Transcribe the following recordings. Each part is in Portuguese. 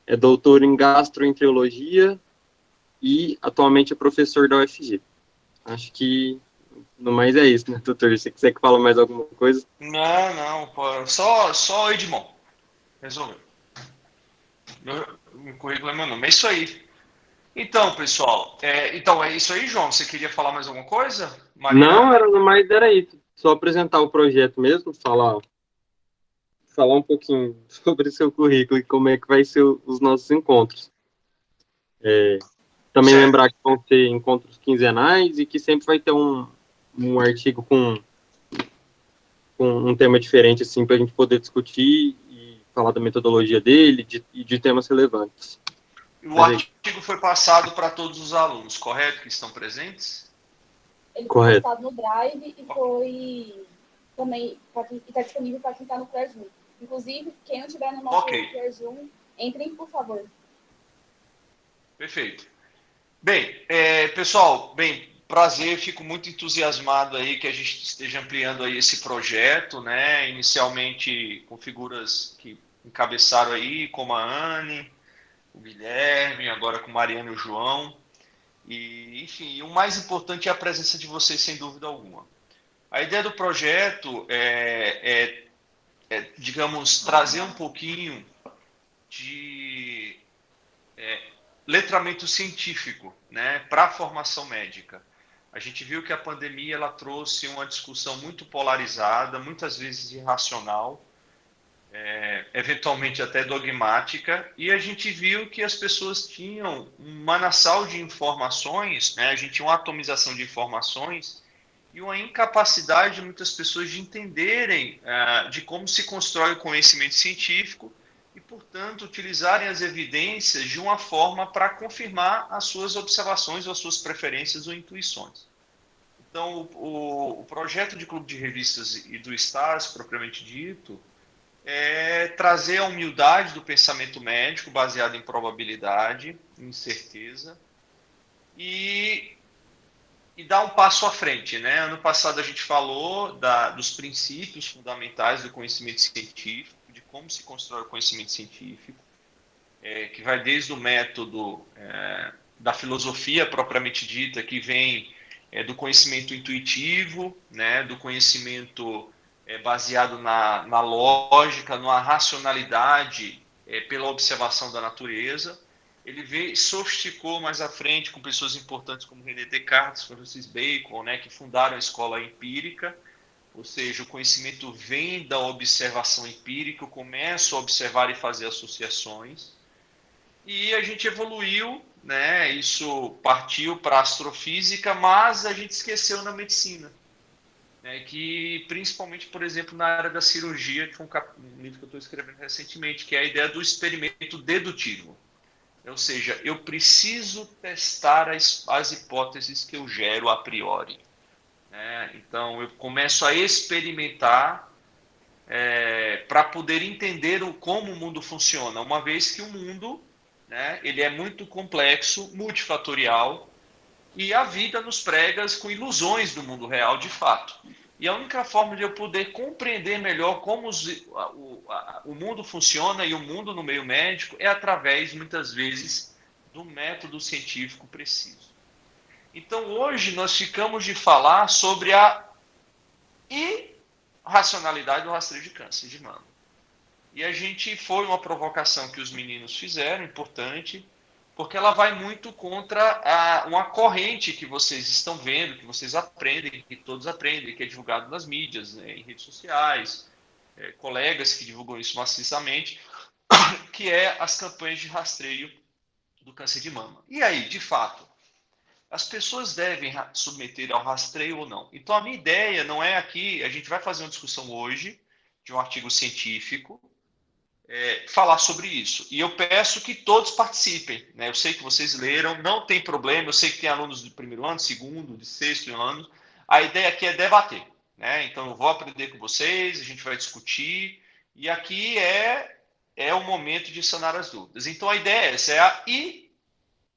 é doutor em gastroenterologia e atualmente é professor da UFG. Acho que no mais é isso, né, doutor? Se você quiser que fale mais alguma coisa. Não, pô, só Edmond. Resolveu. Meu currículo é meu nome. É isso aí. Então, pessoal, então é isso aí, João. Você queria falar mais alguma coisa? Não, Mariana? no mais era isso. Só apresentar o projeto mesmo, falar um pouquinho sobre o seu currículo e como é que vai ser os nossos encontros. Também Certo. lembrar que vão ter encontros quinzenais e que sempre vai ter um artigo com um tema diferente, assim, para a gente poder discutir e falar da metodologia dele e de temas relevantes. O Mas é isso. artigo foi passado para todos os alunos, correto? Que estão presentes? Ele foi Correto. postado no Drive e foi também está disponível para quem está no Classroom. Inclusive, quem não estiver no nosso Ok, Classroom, entrem, por favor. perfeito. Bem, pessoal, prazer, fico muito entusiasmado aí que a gente esteja ampliando aí esse projeto, né? Inicialmente com figuras que encabeçaram aí, como a Anne, o Guilherme, agora com Mariana e o João. E, enfim, o mais importante é a presença de vocês, sem dúvida alguma. A ideia do projeto digamos, trazer um pouquinho de letramento científico, né, para a formação médica. A gente viu que a pandemia ela trouxe uma discussão muito polarizada, muitas vezes irracional, eventualmente até dogmática, e a gente viu que as pessoas tinham um manancial de informações, né, a gente tinha uma atomização de informações e uma incapacidade de muitas pessoas de entenderem de como se constrói o conhecimento científico e, portanto, utilizarem as evidências de uma forma para confirmar as suas observações ou as suas preferências ou intuições. Então, o projeto de Clube de Revistas e do STARS, propriamente dito, é trazer a humildade do pensamento médico baseado em probabilidade, em certeza, e dar um passo à frente, né? Ano passado a gente falou dos princípios fundamentais do conhecimento científico, de como se constrói o conhecimento científico, que vai desde o método da filosofia propriamente dita, que vem do conhecimento intuitivo, né? Do conhecimento baseado na lógica, na racionalidade, pela observação da natureza. Ele sofisticou mais à frente com pessoas importantes como René Descartes, Francis Bacon, né, que fundaram a escola empírica, ou seja, o conhecimento vem da observação empírica, eu começo a observar e fazer associações, e a gente evoluiu, né, isso partiu para a astrofísica, mas a gente esqueceu na medicina, né, que principalmente, por exemplo, na área da cirurgia, que foi um livro que eu estou escrevendo recentemente, que é a ideia do experimento dedutivo. Ou seja, eu preciso testar as hipóteses que eu gero a priori. Né? Então, eu começo a experimentar para poder entender como o mundo funciona, uma vez que o mundo, né, ele é muito complexo, multifatorial, e a vida nos prega com ilusões do mundo real de fato. E a única forma de eu poder compreender melhor como o mundo funciona e o mundo no meio médico é através, muitas vezes, do método científico preciso. Então, hoje, nós ficamos de falar sobre a irracionalidade do rastreio de câncer de mama. E a gente foi uma provocação que os meninos fizeram, importante, porque ela vai muito contra uma corrente que vocês estão vendo, que vocês aprendem, que todos aprendem, que é divulgado nas mídias, né, em redes sociais, colegas que divulgam isso maciçamente, que é as campanhas de rastreio do câncer de mama. E aí, de fato, as pessoas devem submeter ao rastreio ou não? Então, a minha ideia não é aqui, a gente vai fazer uma discussão hoje de um artigo científico, falar sobre isso. E eu peço que todos participem. Né? Eu sei que vocês leram, não tem problema, eu sei que tem alunos do primeiro ano, segundo, de sexto ano. A ideia aqui é debater. Né? Então, eu vou aprender com vocês, a gente vai discutir, e aqui é o momento de sanar as dúvidas. Então, a ideia é essa, é a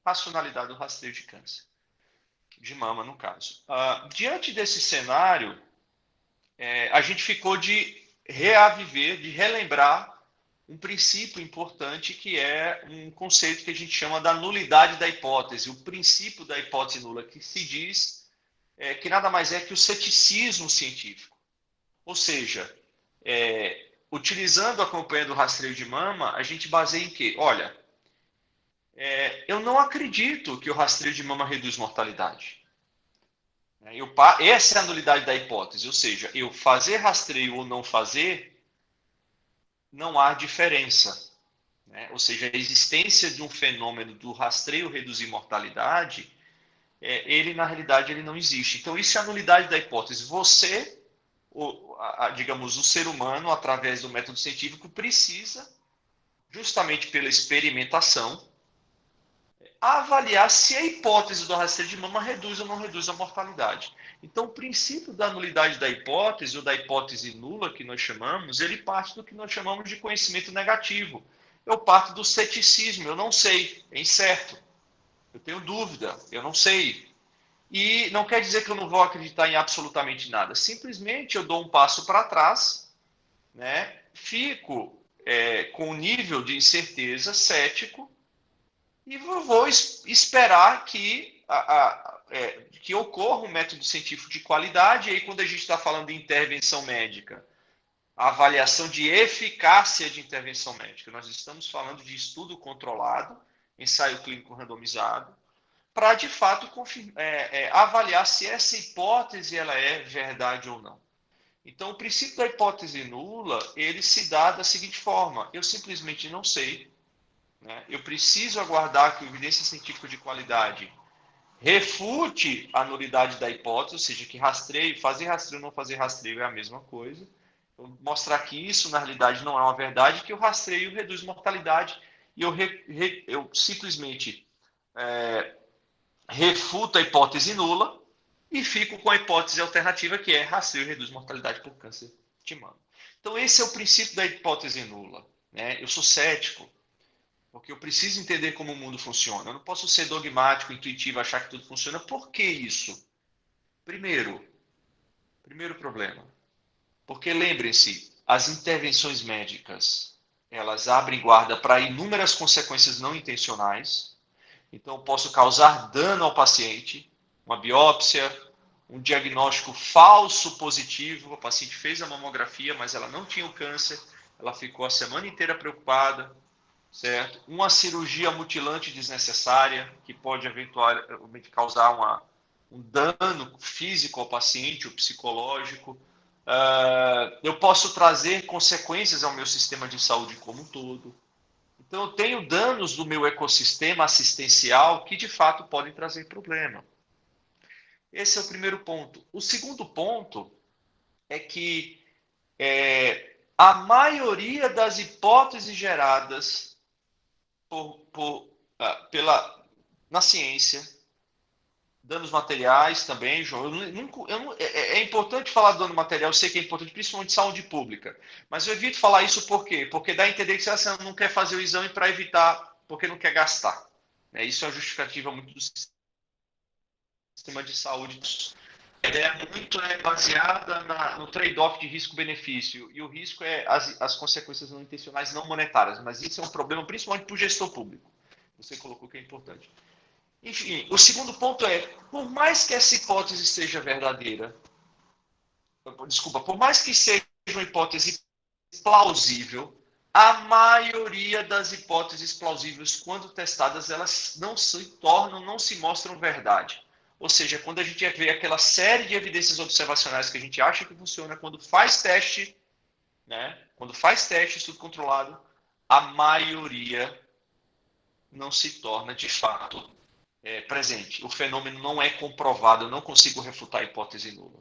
irracionalidade do rastreio de câncer, de mama, no caso. Diante desse cenário, a gente ficou de reaviver, de relembrar um princípio importante que é um conceito que a gente chama da nulidade da hipótese, o princípio da hipótese nula, que se diz que nada mais é que o ceticismo científico. Ou seja, utilizando a campanha do rastreio de mama, a gente baseia em quê? Olha, eu não acredito que o rastreio de mama reduz mortalidade. Essa é a nulidade da hipótese, ou seja, eu fazer rastreio ou não fazer, não há diferença. Ou seja, a existência de um fenômeno do rastreio reduzir mortalidade, ele na realidade ele não existe. Então isso é a nulidade da hipótese. Você, digamos, o ser humano, através do método científico, precisa, justamente pela experimentação, avaliar se a hipótese do rastreio de mama reduz ou não reduz a mortalidade. Então, o princípio da nulidade da hipótese, ou da hipótese nula, que nós chamamos, ele parte do que nós chamamos de conhecimento negativo. Eu parto do ceticismo, eu não sei, é incerto. Eu tenho dúvida, eu não sei. E não quer dizer que eu não vou acreditar em absolutamente nada. Simplesmente eu dou um passo para trás, fico com um nível de incerteza cético, e vou esperar que ocorra um método científico de qualidade. E aí, quando a gente está falando de intervenção médica, a avaliação de eficácia de intervenção médica, nós estamos falando de estudo controlado, ensaio clínico randomizado, para, de fato, avaliar se essa hipótese ela é verdade ou não. Então, o princípio da hipótese nula, ele se dá da seguinte forma: eu simplesmente não sei. Eu preciso aguardar que a evidência científica de qualidade refute a nulidade da hipótese, ou seja, que rastreio, fazer rastreio ou não fazer rastreio é a mesma coisa. Então, mostrar que isso, na realidade, não é uma verdade, que o rastreio reduz mortalidade, e eu simplesmente refuto a hipótese nula e fico com a hipótese alternativa, que é rastreio reduz mortalidade por câncer de mama. Então, esse é o princípio da hipótese nula. Eu sou cético, porque eu preciso entender como o mundo funciona. Eu não posso ser dogmático, intuitivo, achar que tudo funciona. Por que isso? Primeiro problema. Porque lembrem-se, as intervenções médicas, elas abrem guarda para inúmeras consequências não intencionais. Então, eu posso causar dano ao paciente, uma biópsia, um diagnóstico falso positivo. A paciente fez a mamografia, mas ela não tinha o câncer. Ela ficou a semana inteira preocupada. Certo? Uma cirurgia mutilante desnecessária, que pode eventualmente causar um dano físico ao paciente ou psicológico. Eu posso trazer consequências ao meu sistema de saúde como um todo. Então, eu tenho danos do meu ecossistema assistencial que, de fato, podem trazer problema. Esse é o primeiro ponto. O segundo ponto é que a maioria das hipóteses geradas na ciência, danos materiais também, João. É importante falar de dano material, eu sei que é importante, principalmente de saúde pública, mas eu evito falar isso por quê? Porque dá a entender que você não quer fazer o exame para evitar, porque não quer gastar. Isso é uma justificativa muito do sistema de saúde. A ideia muito baseada no trade-off de risco-benefício, e o risco é as consequências não intencionais não monetárias, mas isso é um problema principalmente para o gestor público. Você colocou que é importante. Enfim, o segundo ponto é, por mais que essa hipótese seja verdadeira, por mais que seja uma hipótese plausível, a maioria das hipóteses plausíveis, quando testadas, elas não se mostram verdade. Ou seja, quando a gente vê aquela série de evidências observacionais que a gente acha que funciona, quando faz teste, estudo controlado, a maioria não se torna de fato presente. O fenômeno não é comprovado, eu não consigo refutar a hipótese nula.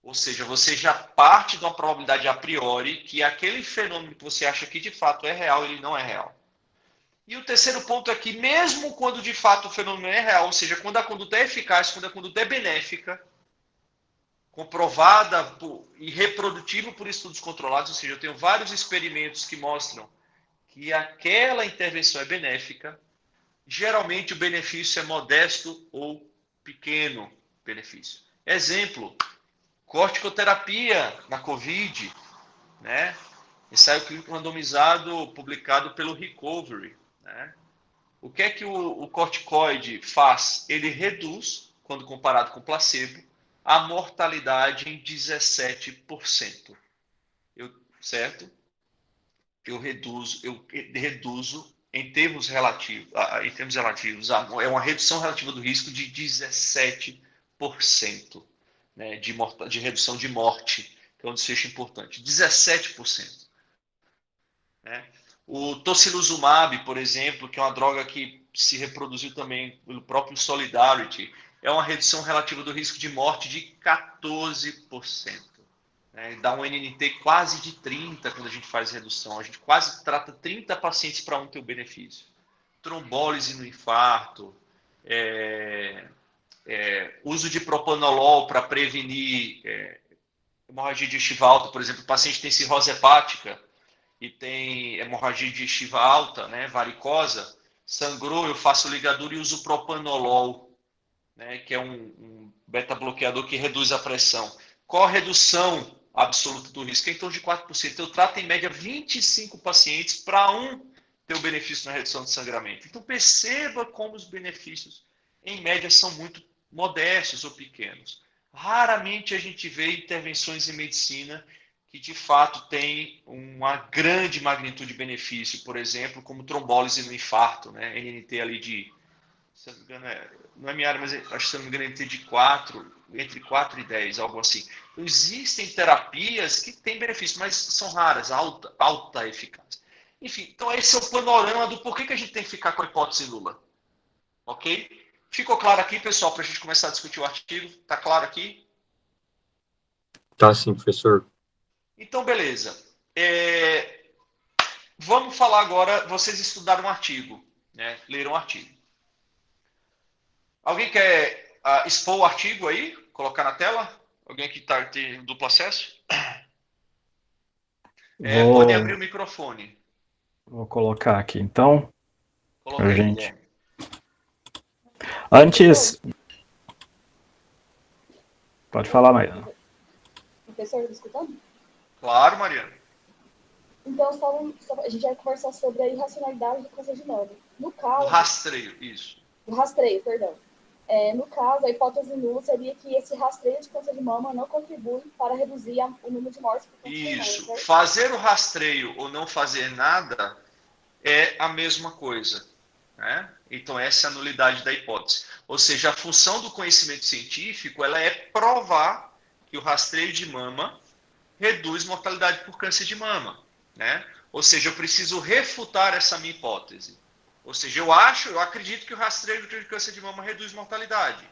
Ou seja, você já parte de uma probabilidade a priori que aquele fenômeno que você acha que de fato é real, ele não é real. E o terceiro ponto é que mesmo quando de fato o fenômeno é real, ou seja, quando a conduta é eficaz, quando a conduta é benéfica, comprovada e reprodutível por estudos controlados, ou seja, eu tenho vários experimentos que mostram que aquela intervenção é benéfica, geralmente o benefício é modesto ou pequeno benefício. Exemplo, corticoterapia na Covid, Ensaio clínico randomizado publicado pelo Recovery, né? O que é que o corticoide faz? Ele reduz, quando comparado com o placebo, a mortalidade em 17%. Certo? Eu reduzo em termos relativos, é uma redução relativa do risco de 17%, né, de redução de morte, que é um desfecho importante. 17%. Né? O tocilizumab, por exemplo, que é uma droga que se reproduziu também pelo próprio Solidarity, é uma redução relativa do risco de morte de 14%. Né? Dá um NNT quase de 30 quando a gente faz redução. A gente quase trata 30 pacientes para um ter o benefício. Trombólise no infarto, uso de propanolol para prevenir hemorragia digestiva alta, por exemplo, o paciente tem cirrose hepática e tem hemorragia digestiva alta, né, varicosa, sangrou, eu faço ligadura e uso propanolol, né, que é um beta-bloqueador que reduz a pressão. Qual a redução absoluta do risco? É em torno de 4%. Eu trato em média 25 pacientes para um ter o benefício na redução de sangramento. Então perceba como os benefícios, em média, são muito modestos ou pequenos. Raramente a gente vê intervenções em medicina que de fato têm uma grande magnitude de benefício, por exemplo, como trombólise no infarto, né? NNT ali de, se não me engano, não é minha área, mas acho que, se não me engano, NNT de 4, entre 4 e 10, algo assim. Então, existem terapias que têm benefício, mas são raras, alta eficácia. Enfim, então esse é o panorama do porquê que a gente tem que ficar com a hipótese nula. Ok? Ficou claro aqui, pessoal, para a gente começar a discutir o artigo? Está claro aqui? Tá sim, professor. Então, beleza. Vamos falar agora, vocês estudaram um artigo, né? Leram um artigo. Alguém quer expor o artigo aí? Colocar na tela? Alguém que tem duplo acesso? Pode abrir o microfone. Vou colocar aqui, então. Coloca aí, Gente. Guilherme. Antes. Pode falar, Mariana. Professor, tá me escutando? Claro, Mariana. Então, a gente vai conversar sobre a irracionalidade do câncer de mama. No caso... Do rastreio, isso. Do rastreio, perdão. No caso, a hipótese nula seria que esse rastreio de câncer de mama não contribui para reduzir o número de mortes por câncer de mama, Isso. certo? Fazer o rastreio ou não fazer nada é a mesma coisa. Né? Então, essa é a nulidade da hipótese. Ou seja, a função do conhecimento científico ela é provar que o rastreio de mama reduz mortalidade por câncer de mama. Né? Ou seja, eu preciso refutar essa minha hipótese. Ou seja, eu acredito que o rastreio de câncer de mama reduz mortalidade.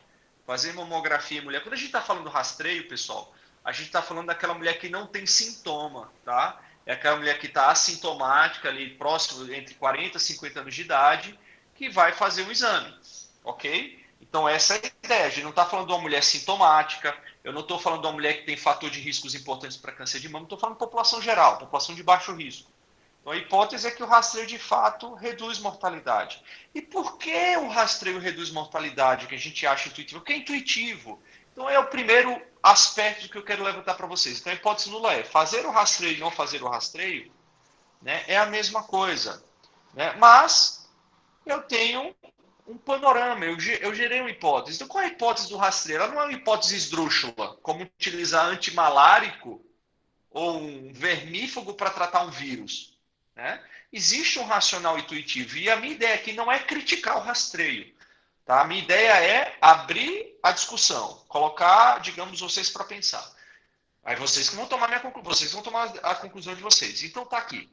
Fazer mamografia em mulher. Quando a gente está falando rastreio, pessoal, a gente está falando daquela mulher que não tem sintoma, tá? É aquela mulher que está assintomática, ali próximo, entre 40 e 50 anos de idade, que vai fazer um exame, ok? Então, essa é a ideia. A gente não está falando de uma mulher sintomática, eu não estou falando de uma mulher que tem fator de riscos importantes para câncer de mama, estou falando de população geral, população de baixo risco. Então, a hipótese é que o rastreio, de fato, reduz mortalidade. E por que o rastreio reduz mortalidade, que a gente acha intuitivo? Porque é intuitivo. Então, é o primeiro aspecto que eu quero levantar para vocês. Então, a hipótese nula é fazer o rastreio e não fazer o rastreio, né, é a mesma coisa. Né? Mas eu tenho um panorama, eu gerei uma hipótese. Então, qual é a hipótese do rastreio? Ela não é uma hipótese esdrúxula, como utilizar antimalárico ou um vermífugo para tratar um vírus. Né? Existe um racional intuitivo. E a minha ideia aqui não é criticar o rastreio. Tá? A minha ideia é abrir a discussão, colocar, digamos, vocês para pensar. Aí vocês que vão tomar vocês vão tomar a conclusão de vocês. Então tá aqui.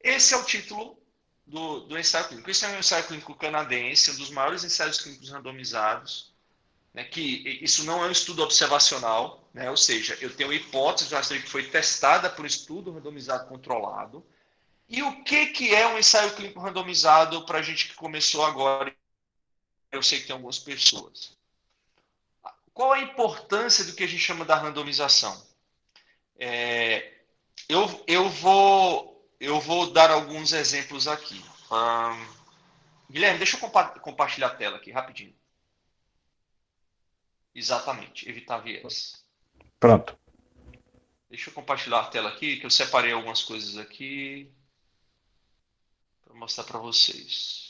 Esse é o título do ensaio clínico. Esse é um ensaio clínico canadense, um dos maiores ensaios clínicos randomizados. Né, que isso não é um estudo observacional, né, ou seja, eu tenho uma hipótese de rastreio que foi testada por um estudo randomizado controlado. E o que é um ensaio clínico randomizado para a gente que começou agora? Eu sei que tem algumas pessoas. Qual a importância do que a gente chama da randomização? Eu vou dar alguns exemplos aqui. Guilherme, deixa eu compartilhar a tela aqui, rapidinho. Exatamente, evitar viés. Pronto. Deixa eu compartilhar a tela aqui, que eu separei algumas coisas aqui para mostrar para vocês.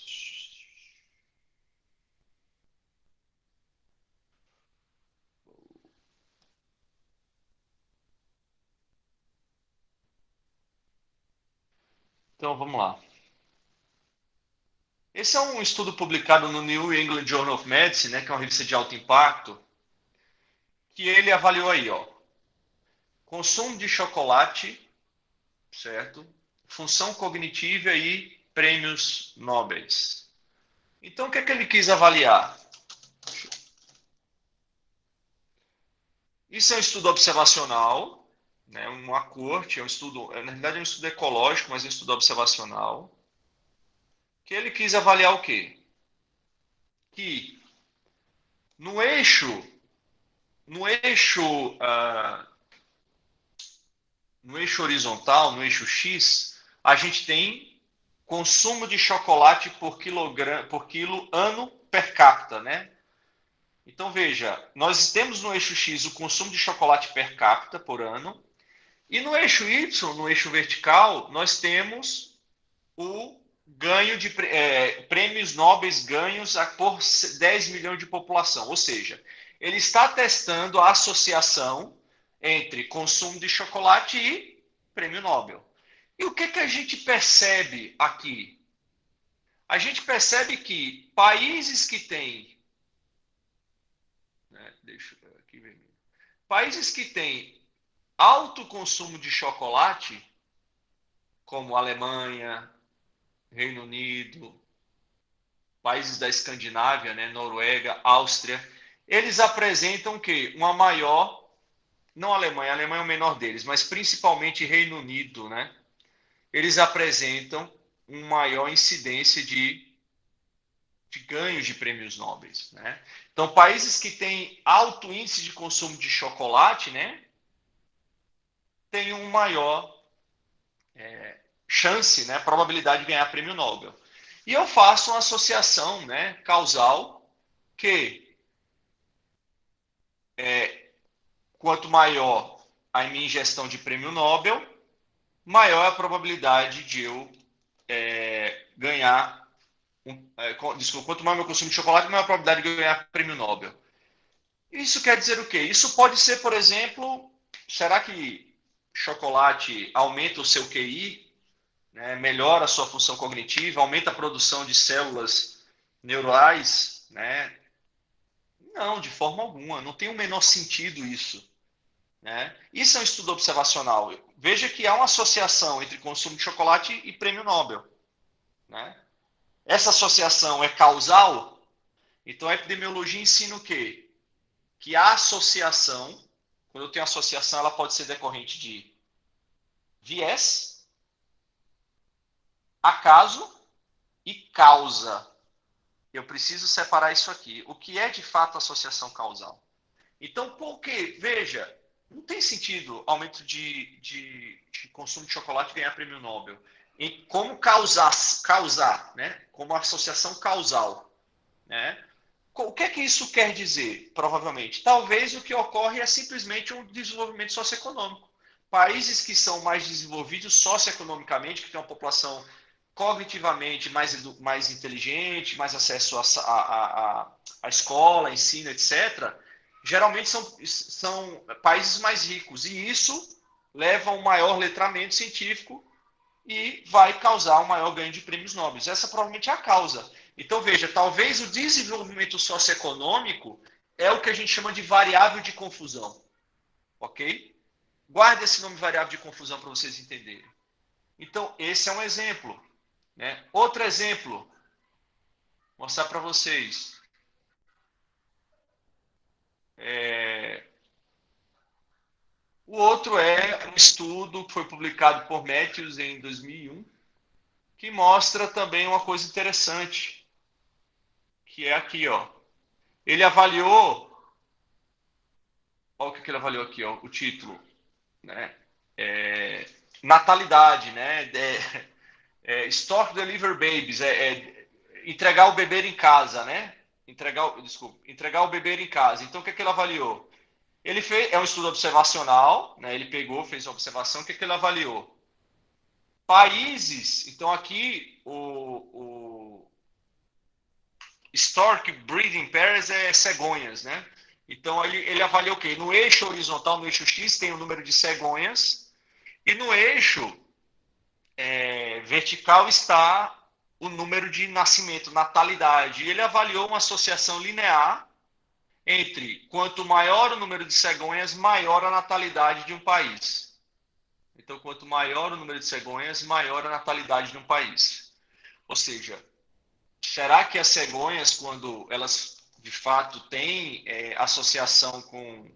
Então, vamos lá. Esse é um estudo publicado no New England Journal of Medicine, né, que é uma revista de alto impacto, que ele avaliou aí, ó, consumo de chocolate, certo? Função cognitiva e prêmios nobres. Então, o que é que ele quis avaliar? Isso é um estudo observacional, né, uma corte, é um estudo, na realidade é um estudo ecológico, mas é um estudo observacional, que ele quis avaliar o quê? Que no eixo, no eixo, uh, no eixo horizontal, no eixo X, a gente tem consumo de chocolate por quilo ano per capita, né? Então veja, nós temos no eixo X o consumo de chocolate per capita por ano, e no eixo Y, no eixo vertical, nós temos o ganho de prêmios nobres ganhos por 10 milhões de população. Ou seja, ele está testando a associação entre consumo de chocolate e prêmio Nobel. E o que, que a gente percebe aqui? A gente percebe que países que têm... países que têm alto consumo de chocolate, como Alemanha, Reino Unido, países da Escandinávia, né, Noruega, Áustria, eles apresentam o quê? Uma maior, não a Alemanha é o menor deles, mas principalmente Reino Unido, né? Eles apresentam uma maior incidência de ganhos de prêmios nobres, né? Então, países que têm alto índice de consumo de chocolate, né, têm um maior chance, né, probabilidade de ganhar prêmio Nobel. E eu faço uma associação, né, causal, que quanto maior a minha ingestão de prêmio Nobel, maior é a probabilidade de eu ganhar... desculpa, quanto maior meu consumo de chocolate, maior a probabilidade de eu ganhar prêmio Nobel. Isso quer dizer o quê? Isso pode ser, por exemplo, será que chocolate aumenta o seu QI, né, melhora a sua função cognitiva, aumenta a produção de células neurais, né? Não, de forma alguma. Não tem o menor sentido isso, né? Isso é um estudo observacional. Veja que há uma associação entre consumo de chocolate e prêmio Nobel, né? Essa associação é causal? Então a epidemiologia ensina o quê? Que a associação, quando eu tenho associação, ela pode ser decorrente de viés, acaso e causa. Eu preciso separar isso aqui. O que é de fato associação causal? Então, por quê? Veja, não tem sentido aumento de consumo de chocolate ganhar prêmio Nobel. Em como causar, né? Como associação causal, né? O que é que isso quer dizer? Provavelmente, talvez o que ocorre é simplesmente um desenvolvimento socioeconômico. Países que são mais desenvolvidos socioeconomicamente, que têm uma população cognitivamente mais inteligente, mais acesso à escola, ensino, etc., geralmente são países mais ricos. E isso leva a um maior letramento científico e vai causar um maior ganho de prêmios nobres. Essa provavelmente é a causa. Então, veja, talvez o desenvolvimento socioeconômico é o que a gente chama de variável de confusão. Ok? Guarde esse nome variável de confusão para vocês entenderem. Então, esse é um exemplo, né? Outro exemplo, vou mostrar para vocês. O outro é um estudo que foi publicado por Matthews em 2001, que mostra também uma coisa interessante, que é aqui, ó. Ele avaliou, olha o que ele avaliou aqui, ó, o título, né? Natalidade, né? Stock Deliver Babies, entregar o bebê em casa, né? Entregar o bebê em casa. Então, o que ele avaliou? É um estudo observacional, né? Ele pegou, fez a observação, o que ele avaliou? Países, então aqui o Stork Breeding Pairs é cegonhas, né? Então ele avaliou o quê? No eixo horizontal, no eixo X, tem o número de cegonhas, e no eixo vertical está o número de nascimento, natalidade. E ele avaliou uma associação linear entre quanto maior o número de cegonhas, maior a natalidade de um país. Então, quanto maior o número de cegonhas, maior a natalidade de um país. Ou seja, será que as cegonhas, quando elas de fato têm associação com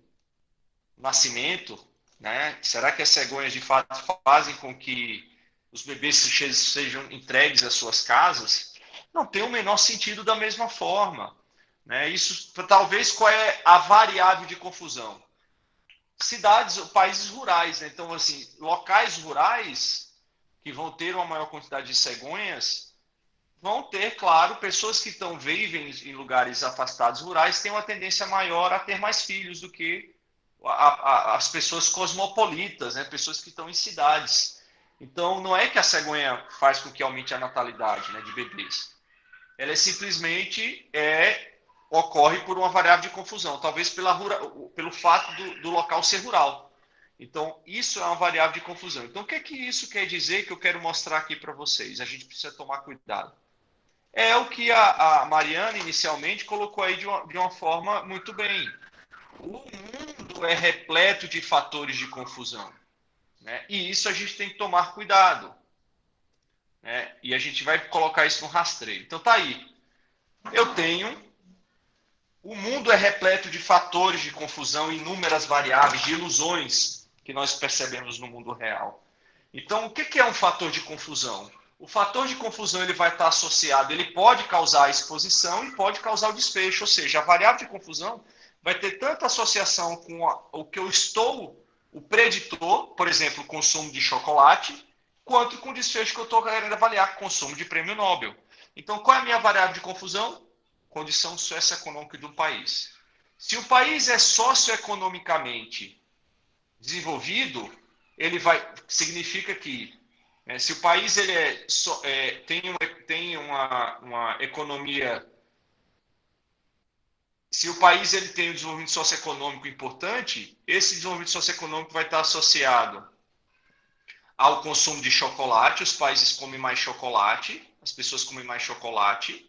nascimento, né? Será que as cegonhas de fato fazem com que os bebês sejam entregues às suas casas? Não tem o menor sentido da mesma forma, né? Isso, talvez, qual é a variável de confusão? Cidades, países rurais, né? Então, assim, locais rurais que vão ter uma maior quantidade de cegonhas vão ter, claro, pessoas que vivem em lugares afastados rurais têm uma tendência maior a ter mais filhos do que as pessoas cosmopolitas, né? Pessoas que estão em cidades. Então, não é que a cegonha faz com que aumente a natalidade, né, de bebês. Ela simplesmente ocorre por uma variável de confusão, talvez pelo fato do local ser rural. Então, isso é uma variável de confusão. Então, o que é que isso quer dizer que eu quero mostrar aqui para vocês? A gente precisa tomar cuidado. É o que a Mariana inicialmente colocou aí de uma forma muito bem. O mundo é repleto de fatores de confusão, né? E isso a gente tem que tomar cuidado, né? E a gente vai colocar isso no rastreio. Então tá aí. O mundo é repleto de fatores de confusão, inúmeras variáveis, de ilusões que nós percebemos no mundo real. Então, o que é um fator de confusão? O fator de confusão ele vai estar associado, ele pode causar a exposição e pode causar o desfecho, ou seja, a variável de confusão vai ter tanta associação com o que eu estou, o preditor, por exemplo, o consumo de chocolate, quanto com o desfecho que eu estou querendo avaliar, consumo de prêmio Nobel. Então, qual é a minha variável de confusão? Condição socioeconômica do país. Se o país é socioeconomicamente desenvolvido, significa que se o país tem uma economia, se o país tem um desenvolvimento socioeconômico importante, esse desenvolvimento socioeconômico vai estar associado ao consumo de chocolate. Os países comem mais chocolate, as pessoas comem mais chocolate,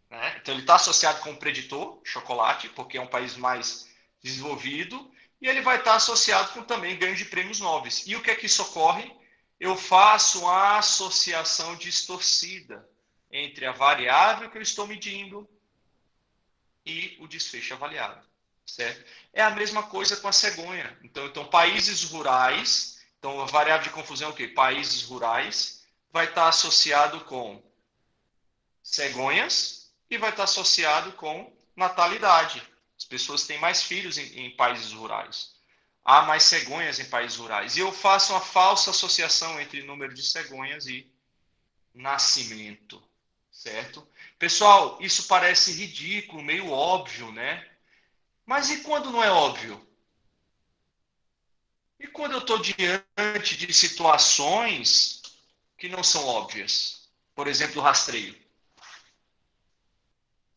né? Então ele está associado com o preditor, chocolate, porque é um país mais desenvolvido, e ele vai estar associado com também ganho de prêmios nobres. E o que é que isso ocorre? Eu faço uma associação distorcida entre a variável que eu estou medindo e o desfecho avaliado, certo? É a mesma coisa com a cegonha. Então países rurais, então a variável de confusão é o quê? Países rurais vai estar associado com cegonhas e vai estar associado com natalidade. As pessoas têm mais filhos em países rurais. Há mais cegonhas em países rurais. E eu faço uma falsa associação entre número de cegonhas e nascimento, certo? Pessoal, isso parece ridículo, meio óbvio, né? Mas e quando não é óbvio? E quando eu estou diante de situações que não são óbvias? Por exemplo, o rastreio.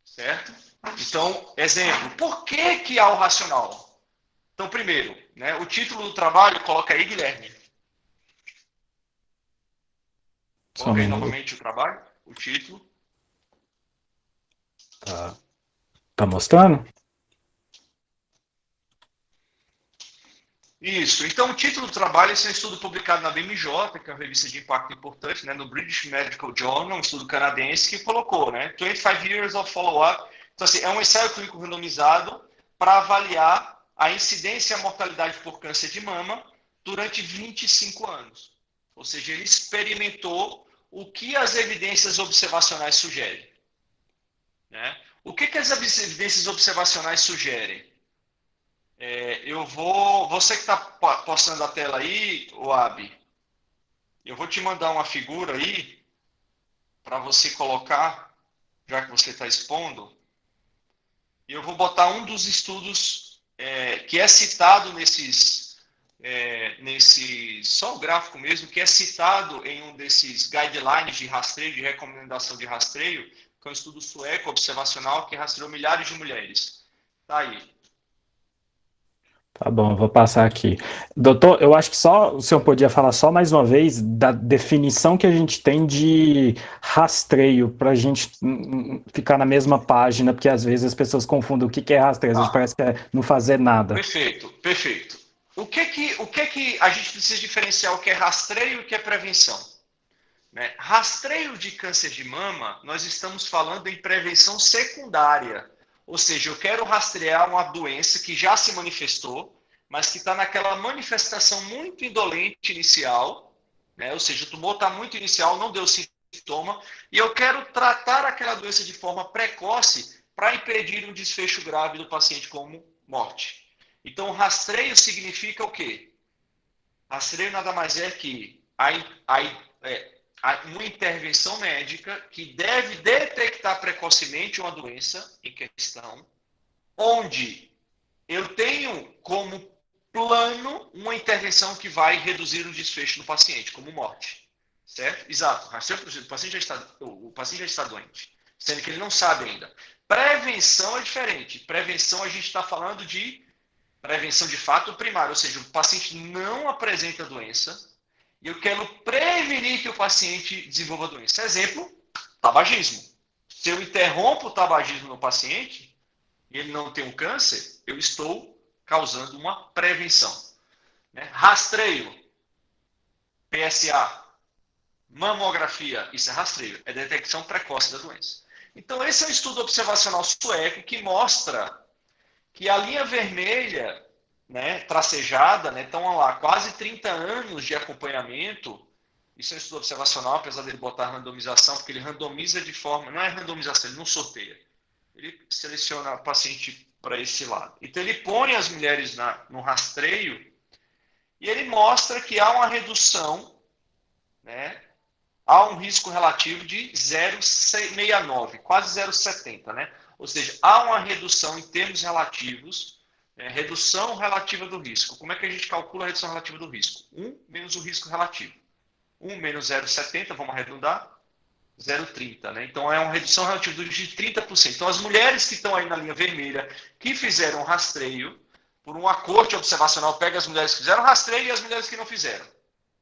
Certo? Então, exemplo, por que há o racional? Então, primeiro, né, o título do trabalho, coloca aí, Guilherme. Coloca aí novamente o trabalho, o título. Tá mostrando? Isso. Então, o título do trabalho, esse é um estudo publicado na BMJ, que é uma revista de impacto importante, né, no British Medical Journal, um estudo canadense, que colocou, né, 25 years of follow-up. Então, assim, é um ensaio clínico randomizado para avaliar a incidência e a mortalidade por câncer de mama durante 25 anos. Ou seja, ele experimentou o que as evidências observacionais sugerem, né? O que as evidências observacionais sugerem? Você que está postando a tela aí, Abi, eu vou te mandar uma figura aí para você colocar, já que você está expondo, e eu vou botar um dos estudos que é citado só o gráfico mesmo, que é citado em um desses guidelines de rastreio, de recomendação de rastreio, que é um estudo sueco observacional que rastreou milhares de mulheres. Tá aí. Tá bom, eu vou passar aqui. Doutor, eu acho que só o senhor podia falar só mais uma vez da definição que a gente tem de rastreio, para a gente ficar na mesma página, porque às vezes as pessoas confundem o que é rastreio, às vezes parece que é não fazer nada. Perfeito, perfeito. O que a gente precisa diferenciar o que é rastreio e o que é prevenção? Né? Rastreio de câncer de mama, nós estamos falando em prevenção secundária. Ou seja, eu quero rastrear uma doença que já se manifestou, mas que está naquela manifestação muito indolente inicial, né? Ou seja, o tumor está muito inicial, não deu sintoma, e eu quero tratar aquela doença de forma precoce para impedir um desfecho grave do paciente como morte. Então, rastreio significa o quê? Rastreio nada mais é que uma intervenção médica que deve detectar precocemente uma doença em questão, onde eu tenho como plano uma intervenção que vai reduzir o desfecho do paciente, como morte. Certo? Exato. O paciente já está doente, sendo que ele não sabe ainda. Prevenção é diferente. Prevenção, a gente está falando de prevenção de fato primária, ou seja, o paciente não apresenta doença e eu quero prevenir que o paciente desenvolva a doença. Exemplo, tabagismo. Se eu interrompo o tabagismo no paciente e ele não tem um câncer, eu estou causando uma prevenção. Né? Rastreio, PSA, mamografia, isso é rastreio, é detecção precoce da doença. Então, esse é um estudo observacional sueco que mostra que a linha vermelha, né, tracejada, né, estão lá quase 30 anos de acompanhamento. Isso é um estudo observacional, apesar dele botar randomização, porque ele randomiza de forma, não é randomização, ele não sorteia. Ele seleciona o paciente para esse lado. Então ele põe as mulheres no rastreio e ele mostra que há uma redução, né, há um risco relativo de 0,69, quase 0,70, né? Ou seja, há uma redução em termos relativos, redução relativa do risco. Como é que a gente calcula a redução relativa do risco? 1 menos o risco relativo. 1 menos 0,70, vamos arredondar, 0,30, né? Então é uma redução relativa do risco de 30%. Então as mulheres que estão aí na linha vermelha, que fizeram rastreio, por uma corte observacional, pega as mulheres que fizeram rastreio e as mulheres que não fizeram,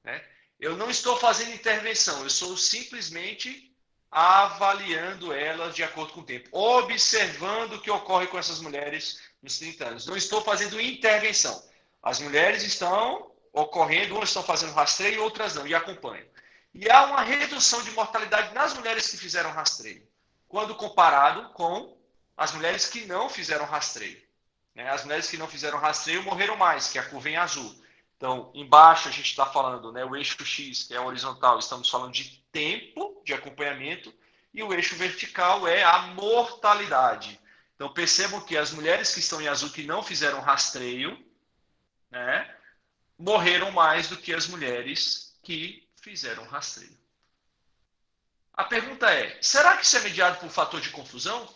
né? Eu não estou fazendo intervenção, eu estou simplesmente avaliando elas de acordo com o tempo, observando o que ocorre com essas mulheres nos 30 anos. Não estou fazendo intervenção. As mulheres estão ocorrendo, umas estão fazendo rastreio, outras não, e acompanham. E há uma redução de mortalidade nas mulheres que fizeram rastreio, quando comparado com as mulheres que não fizeram rastreio. Né? As mulheres que não fizeram rastreio morreram mais, que é a curva em azul. Então, embaixo a gente está falando, né, o eixo X, que é horizontal, estamos falando de tempo de acompanhamento, e o eixo vertical é a mortalidade. Então, percebam que as mulheres que estão em azul, que não fizeram rastreio, né, morreram mais do que as mulheres que fizeram rastreio. A pergunta é, será que isso é mediado por fator de confusão?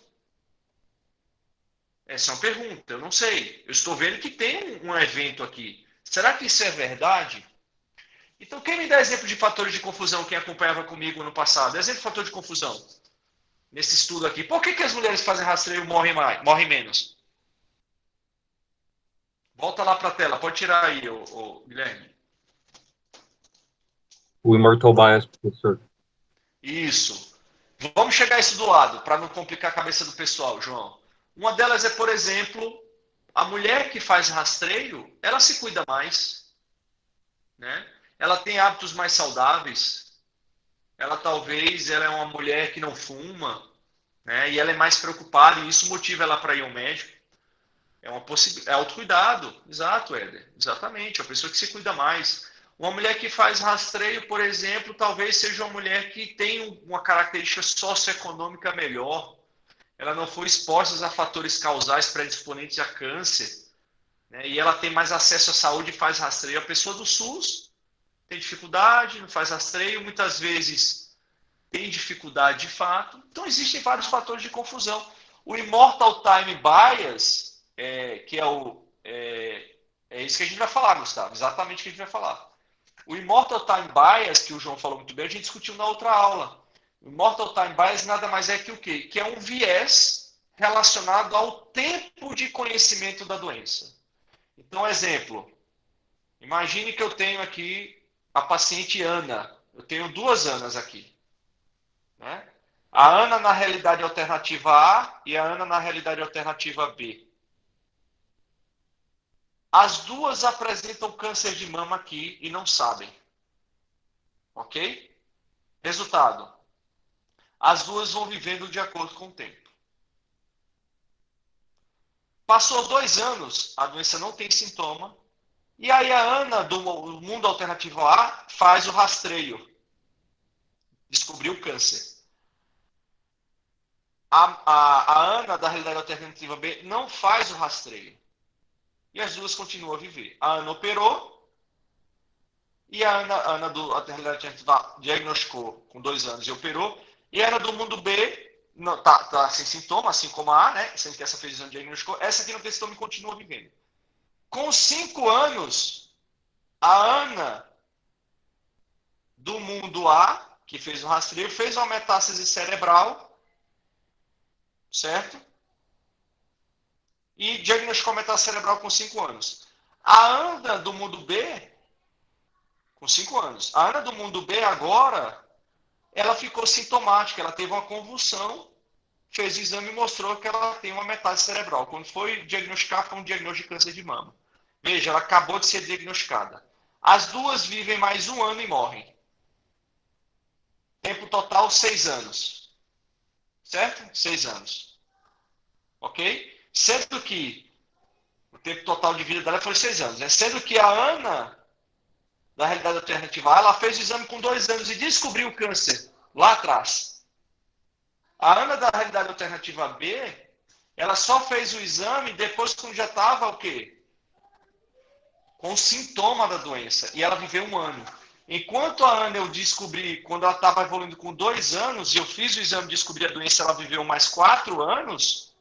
Essa é uma pergunta, eu não sei. Eu estou vendo que tem um evento aqui. Será que isso é verdade? Então, quem me dá exemplo de fatores de confusão, quem acompanhava comigo no passado? Exemplo de fator de confusão, nesse estudo aqui. Por que as mulheres que fazem rastreio morrem menos? Volta lá para a tela, pode tirar aí, Guilherme. O Immortal Bias, professor. Isso. Vamos chegar a isso do lado, para não complicar a cabeça do pessoal, João. Uma delas é, por exemplo, a mulher que faz rastreio, ela se cuida mais, né? Ela tem hábitos mais saudáveis, ela é uma mulher que não fuma, né? E ela é mais preocupada e isso motiva ela para ir ao médico. É uma possibilidade, é autocuidado, exato, Éder, exatamente, é a pessoa que se cuida mais. Uma mulher que faz rastreio, por exemplo, talvez seja uma mulher que tem uma característica socioeconômica melhor, ela não foi exposta a fatores causais predisponentes a câncer, né? E ela tem mais acesso à saúde e faz rastreio. A pessoa do SUS tem dificuldade, não faz rastreio, muitas vezes tem dificuldade de fato. Então, existem vários fatores de confusão. O Immortal Time Bias, que é é isso que a gente vai falar, Gustavo. Exatamente o que a gente vai falar. O Immortal Time Bias, que o João falou muito bem, a gente discutiu na outra aula. O Immortal Time Bias nada mais é que o quê? Que é um viés relacionado ao tempo de conhecimento da doença. Então, exemplo. Imagine que eu tenho aqui a paciente Ana. Eu tenho 2 Anas aqui. Né? A Ana na realidade alternativa A e a Ana na realidade alternativa B. As duas apresentam câncer de mama aqui e não sabem. Ok? Resultado. As duas vão vivendo de acordo com o tempo. Passou 2 anos, a doença não tem sintoma. E aí a Ana do mundo alternativo A faz o rastreio. Descobriu o câncer. A Ana da realidade alternativa B não faz o rastreio. E as duas continuam a viver. A Ana operou e a Ana da realidade alternativa A diagnosticou com 2 anos e operou. E a Ana do mundo B tá sem sintoma, assim como a A, né? Sem que essa fez o exame diagnosticou. Essa aqui não tem sintoma e continua vivendo. Com 5 anos, a Ana do mundo A, que fez o rastreio, fez uma metástase cerebral, certo? E diagnosticou metástase cerebral com 5 anos. A Ana do mundo B, com 5 anos. A Ana do mundo B agora, ela ficou sintomática, ela teve uma convulsão, fez o exame e mostrou que ela tem uma metástase cerebral. Quando foi diagnosticar, foi um diagnóstico de câncer de mama. Veja, ela acabou de ser diagnosticada. As duas vivem mais 1 ano e morrem. Tempo total, 6 anos. Certo? 6 anos. Ok? Sendo que o tempo total de vida dela foi 6 anos. Né? Sendo que a Ana, da realidade alternativa A, ela fez o exame com 2 anos e descobriu o câncer lá atrás. A Ana da realidade alternativa B, ela só fez o exame depois quando já estava o quê? Com sintoma da doença. E ela viveu 1 ano. Enquanto a Ana eu descobri, quando ela estava evoluindo com 2 anos, e eu fiz o exame e descobri a doença, ela viveu mais 4 anos,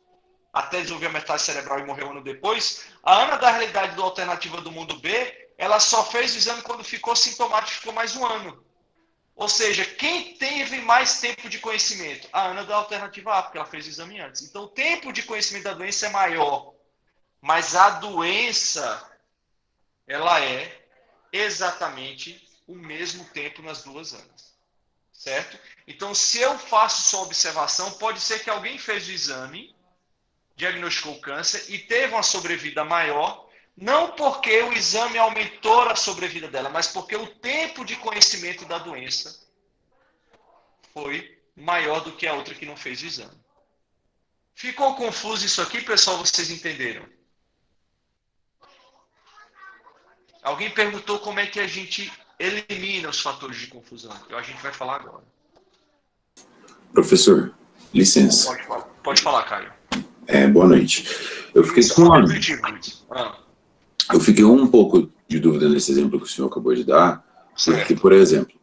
até desenvolver a metástase cerebral e morrer 1 ano depois. A Ana da realidade do alternativa do mundo B, ela só fez o exame quando ficou sintomático, ficou mais 1 ano. Ou seja, quem teve mais tempo de conhecimento? A Ana da alternativa A, porque ela fez o exame antes. Então, o tempo de conhecimento da doença é maior. Mas a doença, ela é exatamente o mesmo tempo nas 2 Anas. Certo? Então, se eu faço só observação, pode ser que alguém fez o exame, diagnosticou o câncer e teve uma sobrevida maior, não porque o exame aumentou a sobrevida dela, mas porque o tempo de conhecimento da doença foi maior do que a outra que não fez o exame. Ficou confuso isso aqui, pessoal? Vocês entenderam? Alguém perguntou como é que a gente elimina os fatores de confusão. A gente vai falar agora. Professor, licença. Pode falar, Caio. Boa noite. Eu fiquei Eu fiquei um pouco de dúvida nesse exemplo que o senhor acabou de dar, porque, por exemplo,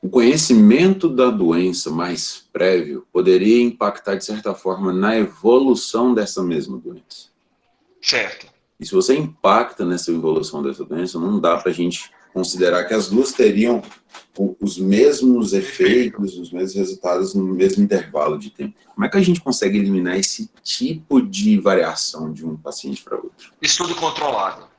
o conhecimento da doença mais prévio poderia impactar, de certa forma, na evolução dessa mesma doença. Certo. E se você impacta nessa evolução dessa doença, não dá para a gente considerar que as duas teriam os mesmos efeitos, os mesmos resultados no mesmo intervalo de tempo. Como é que a gente consegue eliminar esse tipo de variação de um paciente para outro? Estudo controlado.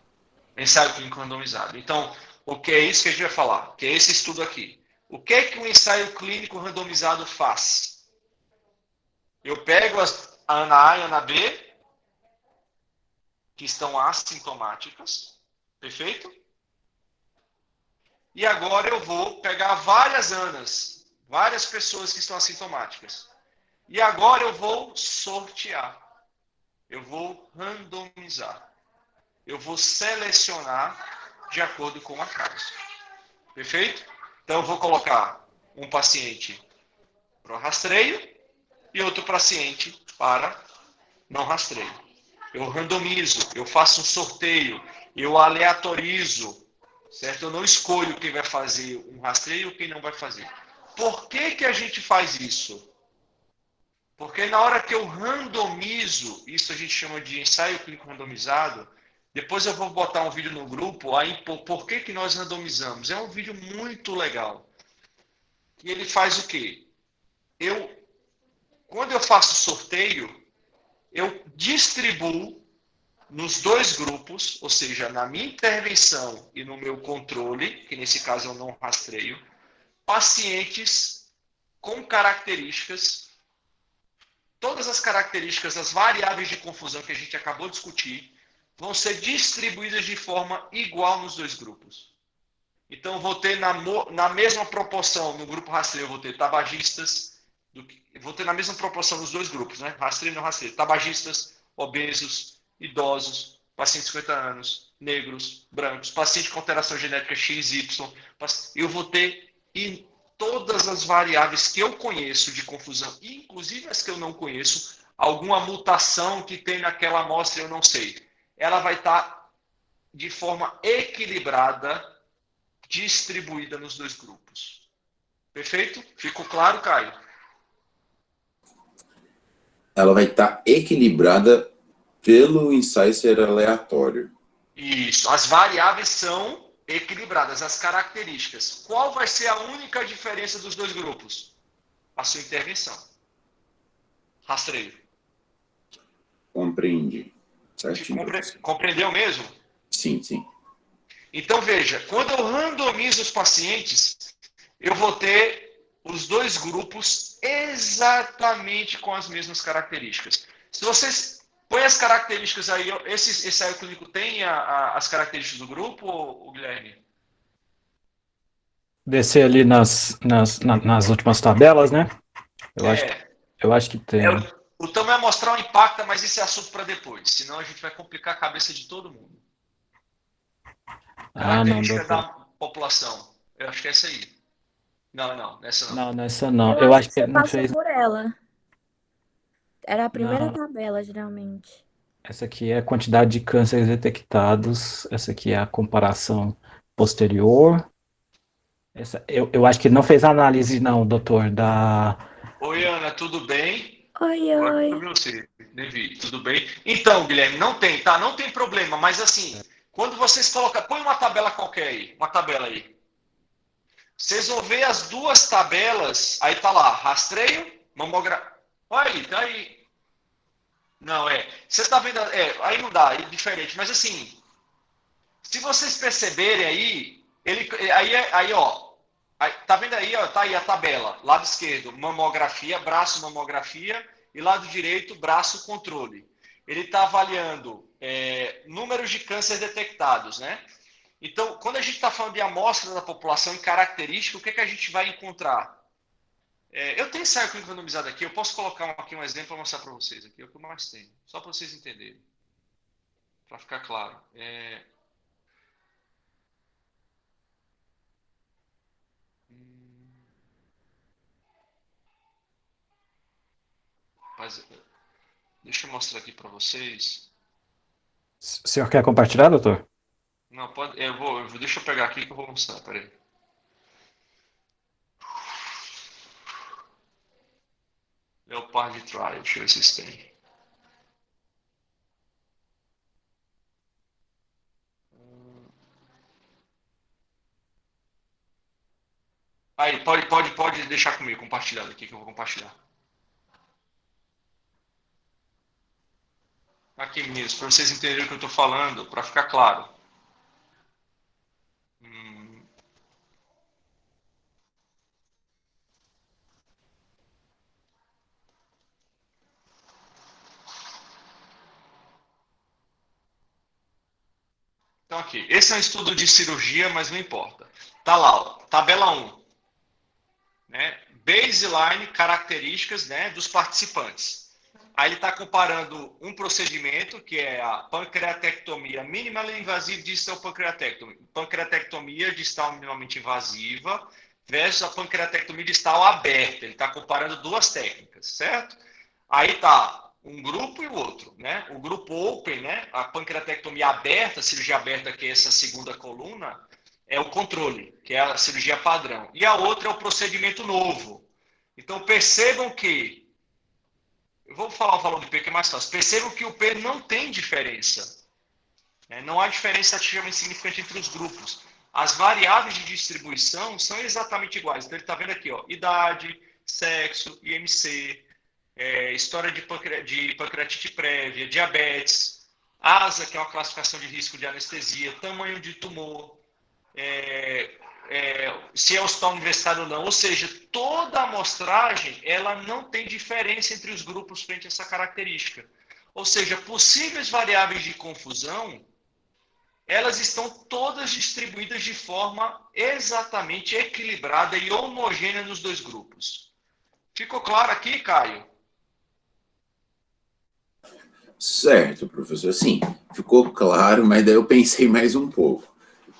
Ensaio clínico randomizado. Então, o que é isso que a gente vai falar? Que é esse estudo aqui. O que é que um ensaio clínico randomizado faz? Eu pego a Ana A e a Ana B, que estão assintomáticas, perfeito? E agora eu vou pegar várias Anas, várias pessoas que estão assintomáticas. E agora eu vou sortear. Eu vou randomizar. Eu vou selecionar de acordo com a causa. Perfeito? Então eu vou colocar um paciente para rastreio e outro paciente para não rastreio. Eu randomizo, eu faço um sorteio, eu aleatorizo, certo? Eu não escolho quem vai fazer um rastreio e quem não vai fazer. Por que que a gente faz isso? Porque na hora que eu randomizo, isso a gente chama de ensaio clínico randomizado, depois eu vou botar um vídeo no grupo, aí por que nós randomizamos? É um vídeo muito legal. E ele faz o quê? Quando eu faço sorteio, eu distribuo nos dois grupos, ou seja, na minha intervenção e no meu controle, que nesse caso eu não rastreio, pacientes com características, todas as características, as variáveis de confusão que a gente acabou de discutir, vão ser distribuídas de forma igual nos dois grupos. Então, eu vou ter na mesma proporção, no grupo rastreio, eu vou ter tabagistas, vou ter na mesma proporção nos dois grupos, né? Rastreio e não rastreio. Tabagistas, obesos, idosos, pacientes de 50 anos, negros, brancos, paciente com alteração genética XY. Eu vou ter todas as variáveis que eu conheço de confusão, inclusive as que eu não conheço, alguma mutação que tem naquela amostra eu não sei. Ela vai estar de forma equilibrada, distribuída nos dois grupos. Perfeito? Ficou claro, Caio? Ela vai estar equilibrada pelo ensaio ser aleatório. Isso. As variáveis são equilibradas, as características. Qual vai ser a única diferença dos dois grupos? A sua intervenção. Rastreio. Compreendi. Certinho, Compreendeu mesmo? Sim, sim. Então, veja, quando eu randomizo os pacientes, eu vou ter os dois grupos exatamente com as mesmas características. Se vocês põem as características aí, esse ensaio clínico tem as características do grupo, Guilherme? Descer ali nas últimas tabelas, né? Eu acho que tem. O tamanho amostral impacta, mas esse é assunto para depois, senão a gente vai complicar a cabeça de todo mundo. Característica da população. Eu acho que é essa aí. Não, nessa não. Não, nessa não. Eu acho que você não passou fez. por ela. Era a primeira Não. tabela, geralmente. Essa aqui é a quantidade de cânceres detectados. Essa aqui é a comparação posterior. Eu acho que não fez análise, não, doutor, da. Oi, Ana, tudo bem? Oi. Você, Devi, tudo bem? Então, Guilherme, não tem, tá? Não tem problema, mas assim, quando vocês colocam, põe uma tabela qualquer aí, uma tabela aí. Vocês vão ver as duas tabelas, aí tá lá, rastreio, mamografia. Olha aí, tá aí. Não, você tá vendo, aí não dá, é diferente, mas assim, se vocês perceberem aí, ó, tá vendo aí, ó, tá aí a tabela, lado esquerdo, mamografia, braço mamografia, e lado direito, braço controle. Ele está avaliando números de câncer detectados, né? Então, quando a gente está falando de amostra da população em característica, o que a gente vai encontrar? Eu tenho ensaio clínico randomizado aqui, eu posso colocar aqui um exemplo para mostrar para vocês aqui, é o que eu mais tenho, só para vocês entenderem, para ficar claro. Mas, deixa eu mostrar aqui para vocês. O senhor quer compartilhar, doutor? Não, pode. Deixa eu pegar aqui que eu vou mostrar. Peraí. Leopard Trial, deixa eu ver se vocês têm. Aí, pode deixar comigo, compartilhado aqui que eu vou compartilhar. Aqui, meninos, para vocês entenderem o que eu estou falando, para ficar claro. Então, aqui. Esse é um estudo de cirurgia, mas não importa. Tá lá, ó, tabela 1. Né? Baseline, características, né, dos participantes. Aí ele está comparando um procedimento, que é a pancreatectomia minimally invasiva distal pancreatectomia. Pancreatectomia distal minimamente invasiva versus a pancreatectomia distal aberta. Ele está comparando duas técnicas, certo? Aí está um grupo e o outro, né? O grupo open, né? A pancreatectomia aberta, cirurgia aberta, que é essa segunda coluna, é o controle, que é a cirurgia padrão. E a outra é o procedimento novo. Então, percebam que vou falar o valor do P que é mais fácil. Percebam que o P não tem diferença. Né? Não há diferença estatisticamente significante entre os grupos. As variáveis de distribuição são exatamente iguais. Então, ele está vendo aqui, ó, idade, sexo, IMC, história de pancreatite prévia, diabetes, ASA, que é uma classificação de risco de anestesia, tamanho de tumor, se é hospital universitário ou não. Ou seja, toda a amostragem ela não tem diferença entre os grupos frente a essa característica. Ou seja, possíveis variáveis de confusão, elas estão todas distribuídas de forma exatamente equilibrada e homogênea nos dois grupos. Ficou claro aqui, Caio? Certo, professor. Sim, ficou claro, mas daí eu pensei mais um pouco.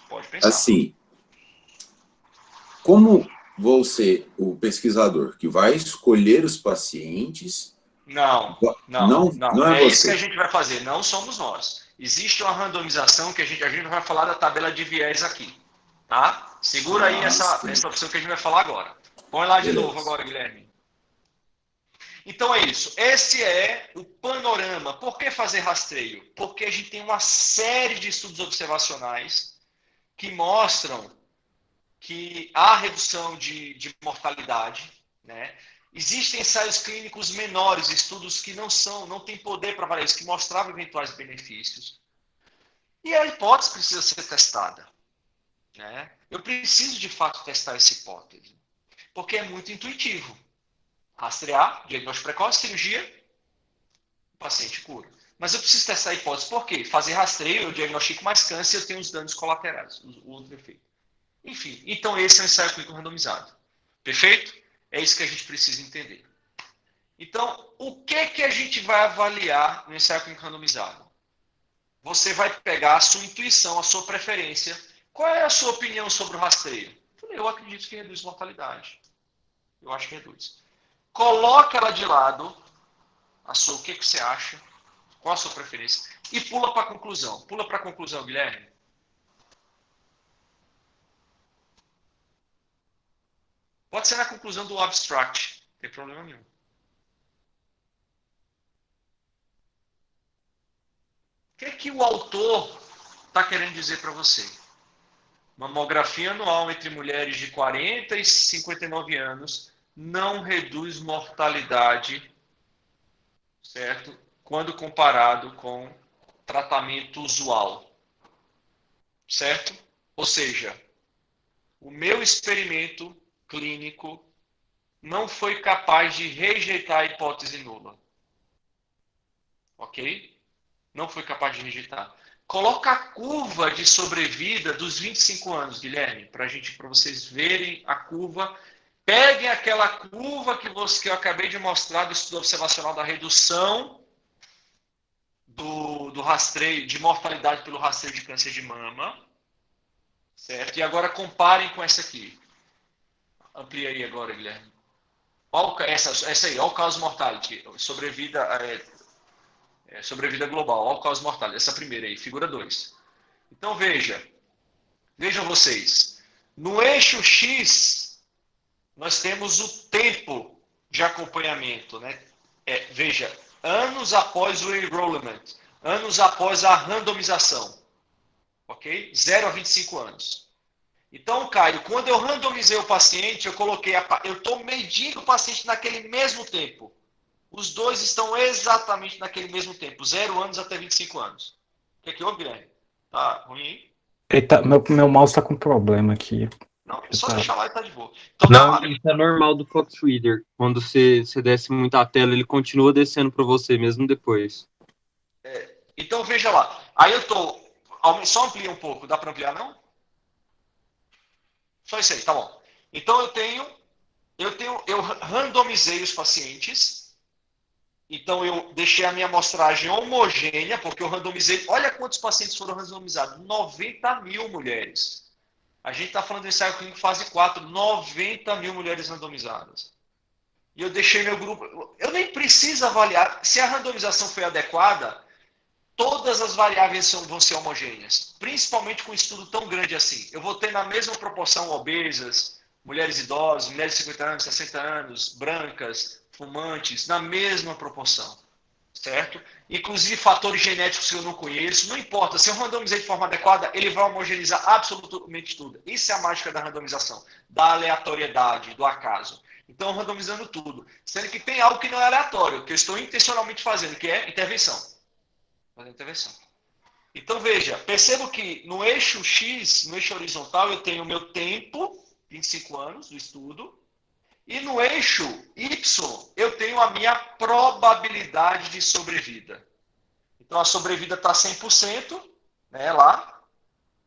Pode pensar. Assim, como vou ser o pesquisador que vai escolher os pacientes? Não é isso você. que a gente vai fazer, não somos nós. Existe uma randomização que a gente vai falar da tabela de viés aqui, tá? Segura aí essa opção que a gente vai falar agora. Põe lá de novo agora, Guilherme. Então é isso. Esse é o panorama. Por que fazer rastreio? Porque a gente tem uma série de estudos observacionais que mostram que há redução de mortalidade, né? Existem ensaios clínicos menores, estudos que não têm poder para avaliar isso, que mostravam eventuais benefícios. E a hipótese precisa ser testada, né? Eu preciso, de fato, testar essa hipótese, porque é muito intuitivo. Rastrear, diagnóstico precoce, cirurgia, o paciente cura. Mas eu preciso testar a hipótese, por quê? Fazer rastreio, eu diagnostico mais câncer, eu tenho os danos colaterais, o outro efeito. Enfim, então esse é um ensaio clínico randomizado. Perfeito? É isso que a gente precisa entender. Então, o que a gente vai avaliar no ensaio clínico randomizado? Você vai pegar a sua intuição, a sua preferência. Qual é a sua opinião sobre o rastreio? Eu acredito que reduz mortalidade. Eu acho que reduz. Coloca ela de lado, o que você acha, qual a sua preferência, e pula para a conclusão. Pula para a conclusão, Guilherme. Pode ser na conclusão do abstract, não tem problema nenhum. O que o autor está querendo dizer para você? Mamografia anual entre mulheres de 40 e 59 anos não reduz mortalidade, certo? Quando comparado com tratamento usual, certo? Ou seja, o meu experimento clínico não foi capaz de rejeitar a hipótese nula. Ok? Não foi capaz de rejeitar. Coloca a curva de sobrevida dos 25 anos, Guilherme, para vocês verem a curva. Peguem aquela curva que eu acabei de mostrar do estudo observacional da redução do rastreio, de mortalidade pelo rastreio de câncer de mama. Certo? E agora comparem com essa aqui. Amplia aí agora, Guilherme. Essa aí, olha o cause mortality, sobrevida global, olha o cause mortality, essa primeira aí, figura 2. Então vejam vocês, no eixo X, nós temos o tempo de acompanhamento, né? Veja, anos após o enrollment, anos após a randomização, ok? 0 a 25 anos. Então, Caio, quando eu randomizei o paciente, eu estou medindo o paciente naquele mesmo tempo. Os dois estão exatamente naquele mesmo tempo, 0 anos até 25 anos. O que houve, Guilherme? Tá ruim aí? Eita, meu mouse tá com problema aqui. Não, é só deixar lá e tá de boa. Então, não, isso é normal do Fox Reader. Quando você desce muito a tela, ele continua descendo para você, mesmo depois. Então, veja lá. Aí eu tô... Só amplia um pouco. Dá para ampliar, não? Só isso aí, tá bom. Então, eu randomizei os pacientes. Então, eu deixei a minha amostragem homogênea, porque eu randomizei... Olha quantos pacientes foram randomizados. 90 mil mulheres. A gente está falando de ensaio clínico fase 4, 90 mil mulheres randomizadas. E eu deixei meu grupo... Eu nem preciso avaliar. Se a randomização foi adequada, todas as variáveis vão ser homogêneas. Principalmente com um estudo tão grande assim. Eu vou ter na mesma proporção obesas, mulheres idosas, mulheres de 50 anos, 60 anos, brancas, fumantes na mesma proporção, certo? Inclusive fatores genéticos que eu não conheço, não importa, se eu randomizei de forma adequada, ele vai homogeneizar absolutamente tudo. Isso é a mágica da randomização, da aleatoriedade, do acaso. Então, randomizando tudo. Sendo que tem algo que não é aleatório, que eu estou intencionalmente fazendo, que é intervenção. Fazer intervenção. Então, veja, percebo que no eixo X, no eixo horizontal, eu tenho o meu tempo, 25 anos do estudo, e no eixo Y, eu tenho a minha probabilidade de sobrevida. Então, a sobrevida está 100%, né, lá,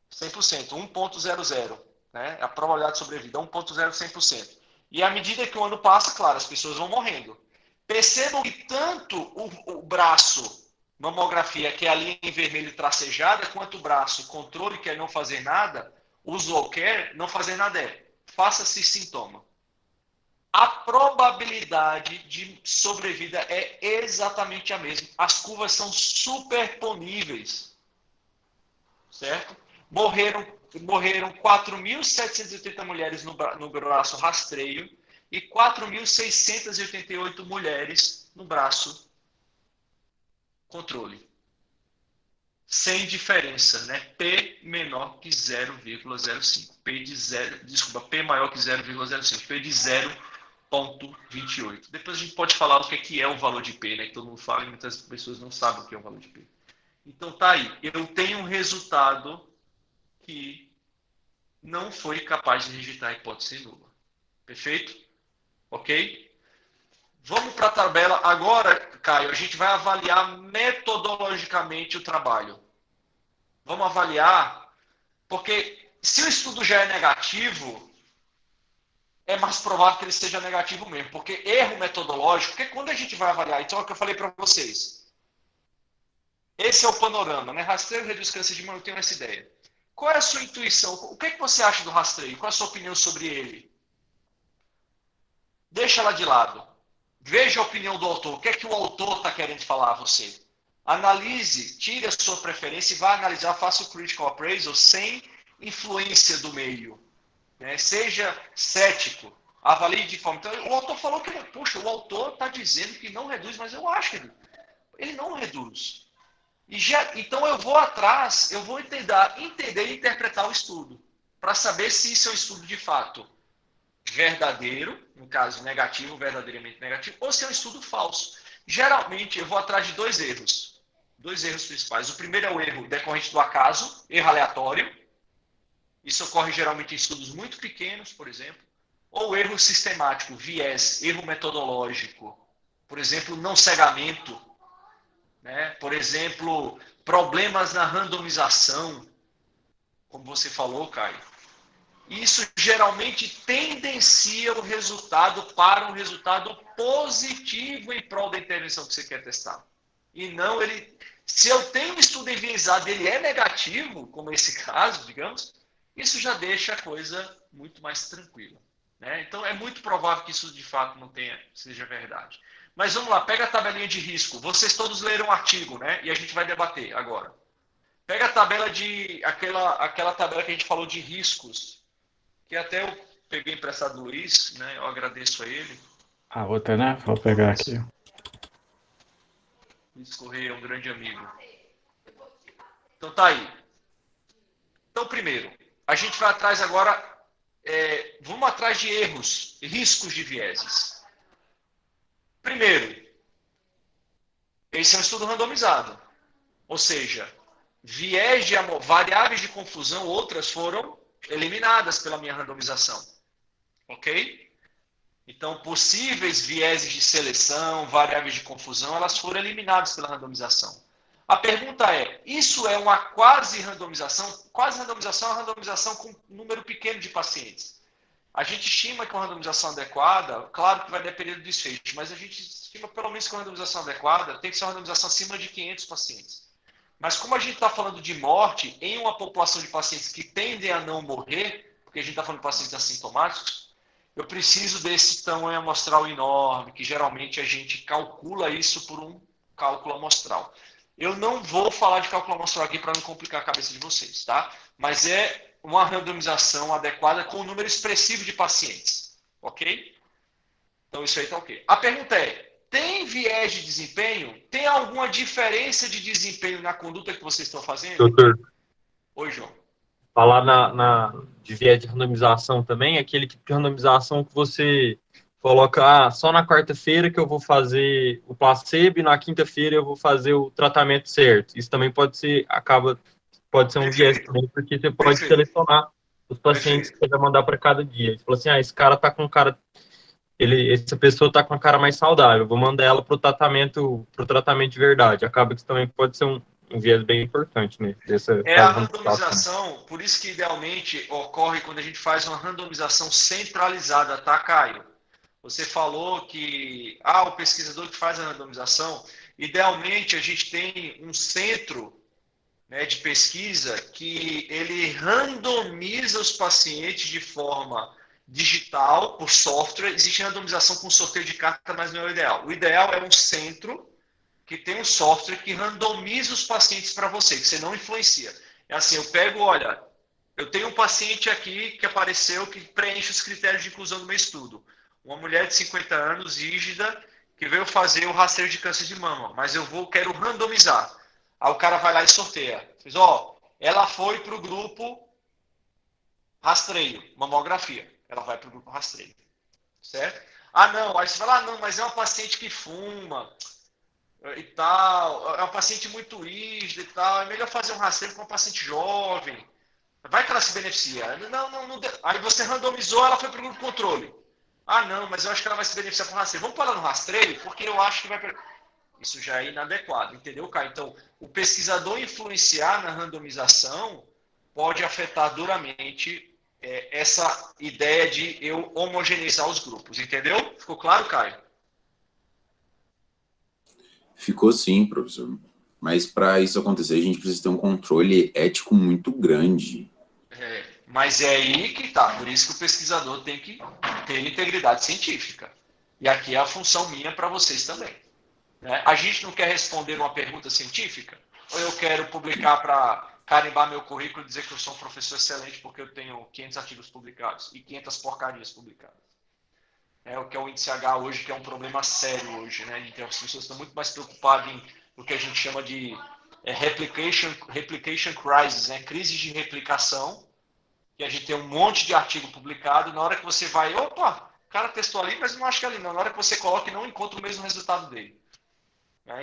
100%, 1.00, né, a probabilidade de sobrevida, 1.0, 100%. E à medida que o ano passa, claro, as pessoas vão morrendo. Percebam que tanto o braço, mamografia, que é a linha em vermelho tracejada, quanto o braço, controle, que é não fazer nada, usual care, não fazer nada é, faça-se sintoma. A probabilidade de sobrevida é exatamente a mesma. As curvas são superponíveis. Certo? Morreram 4.780 mulheres no braço rastreio e 4.688 mulheres no braço controle. Sem diferença, né? P menor que 0,05. P maior que 0,05. P de 0,28. Depois a gente pode falar o que é o valor de P, né? Que todo mundo fala e muitas pessoas não sabem o que é o valor de P. Então tá aí. Eu tenho um resultado que não foi capaz de rejeitar a hipótese nula. Perfeito? Ok? Vamos para a tabela. Agora, Caio, a gente vai avaliar metodologicamente o trabalho. Vamos avaliar, porque se o estudo já é negativo, é mais provável que ele seja negativo mesmo. Porque erro metodológico, porque quando a gente vai avaliar, então é o que eu falei para vocês. Esse é o panorama, né? Rastreio reduz câncer de mama, eu tenho essa ideia. Qual é a sua intuição? O que você acha do rastreio? Qual é a sua opinião sobre ele? Deixa ela de lado. Veja a opinião do autor. O que é que o autor está querendo falar a você? Analise, tire a sua preferência e vá analisar, faça o critical appraisal sem influência do meio. Né? Seja cético. Avalie de forma... Então, o autor falou que, puxa, o autor está dizendo que não reduz, mas eu acho que ele não reduz. Então eu vou atrás, eu vou entender e interpretar o estudo, para saber se isso é um estudo de fato verdadeiro, no caso negativo, verdadeiramente negativo, ou se é um estudo falso. Geralmente eu vou atrás de dois erros principais. O primeiro é o erro decorrente do acaso, erro aleatório. Isso ocorre geralmente em estudos muito pequenos, por exemplo. Ou erro sistemático, viés, erro metodológico. Por exemplo, não cegamento. Né? Por exemplo, problemas na randomização, como você falou, Caio. Isso geralmente tendencia o resultado para um resultado positivo em prol da intervenção que você quer testar. E não ele... Se eu tenho um estudo enviesado e ele é negativo, como esse caso, digamos, isso já deixa a coisa muito mais tranquila. Né? Então, é muito provável que isso de fato não seja verdade. Mas vamos lá, pega a tabelinha de risco. Vocês todos leram o artigo, né? E a gente vai debater agora. Pega a tabela aquela tabela que a gente falou de riscos, que até eu peguei emprestado do Luiz, né? Eu agradeço a ele. A outra, né? Vou pegar aqui. Luiz Correia é um grande amigo. Então tá aí. Então, primeiro, a gente vai atrás agora, vamos atrás de erros, riscos de vieses. Primeiro, esse é um estudo randomizado. Ou seja, variáveis de confusão, outras foram eliminadas pela minha randomização. Ok? Então, possíveis vieses de seleção, variáveis de confusão, elas foram eliminadas pela randomização. A pergunta é, isso é uma quase randomização? Quase randomização é uma randomização com um número pequeno de pacientes. A gente estima que uma randomização adequada, claro que vai depender do desfecho, mas a gente estima pelo menos que uma randomização adequada tem que ser uma randomização acima de 500 pacientes. Mas como a gente está falando de morte em uma população de pacientes que tendem a não morrer, porque a gente está falando de pacientes assintomáticos, eu preciso desse tamanho amostral enorme, que geralmente a gente calcula isso por um cálculo amostral. Eu não vou falar de cálculo amostral aqui para não complicar a cabeça de vocês, tá? Mas é uma randomização adequada com um número expressivo de pacientes, ok? Então, isso aí tá ok. A pergunta é, tem viés de desempenho? Tem alguma diferença de desempenho na conduta que vocês estão fazendo? Doutor, Oi, João. falar de viés de randomização também, aquele tipo de randomização que você coloca, só na quarta-feira que eu vou fazer o placebo e na quinta-feira eu vou fazer o tratamento certo. Isso também pode ser um viés Perfeito. também, porque você pode Perfeito. selecionar os pacientes que você vai mandar para cada dia. Você fala assim, esse cara tá com cara, essa pessoa tá com a cara mais saudável, vou mandar ela pro tratamento de verdade. Acaba que isso também pode ser um viés bem importante, né? Dessa É a fase de randomização. randomização, por isso que idealmente ocorre quando a gente faz uma randomização centralizada, tá, Caio? Você falou que o pesquisador que faz a randomização, idealmente a gente tem um centro, né, de pesquisa que ele randomiza os pacientes de forma digital, por software. Existe randomização com sorteio de carta, mas não é o ideal. O ideal é um centro que tem um software que randomiza os pacientes para você, que você não influencia. É assim, eu pego, olha, eu tenho um paciente aqui que apareceu que preenche os critérios de inclusão do meu estudo. Uma mulher de 50 anos, rígida, que veio fazer o rastreio de câncer de mama, mas quero randomizar. Aí o cara vai lá e sorteia. Diz, ela foi para o grupo rastreio, mamografia. Ela vai para o grupo rastreio. Certo? Não, aí você fala, não, mas é uma paciente que fuma e tal, é uma paciente muito rígida e tal, é melhor fazer um rastreio com uma paciente jovem. Vai que ela se beneficia. Não. Aí você randomizou, ela foi para o grupo controle. Não, mas eu acho que ela vai se beneficiar com o rastreio. Vamos parar no rastreio, porque eu acho que vai... Isso já é inadequado, entendeu, Caio? Então, o pesquisador influenciar na randomização pode afetar duramente essa ideia de eu homogeneizar os grupos, entendeu? Ficou claro, Caio? Ficou sim, professor. Mas para isso acontecer, a gente precisa ter um controle ético muito grande. Mas é aí que tá. Por isso que o pesquisador tem que ter integridade científica. E aqui é a função minha para vocês também. Né? A gente não quer responder uma pergunta científica? Ou eu quero publicar para carimbar meu currículo e dizer que eu sou um professor excelente porque eu tenho 500 artigos publicados e 500 porcarias publicadas? O que é o índice H hoje, que é um problema sério hoje. Né? Então, as pessoas estão muito mais preocupadas em o que a gente chama de replication crisis, né? Crise de replicação, que a gente tem um monte de artigo publicado, na hora que você vai, o cara testou ali, mas não acho que é ali não. Na hora que você coloca, não encontra o mesmo resultado dele.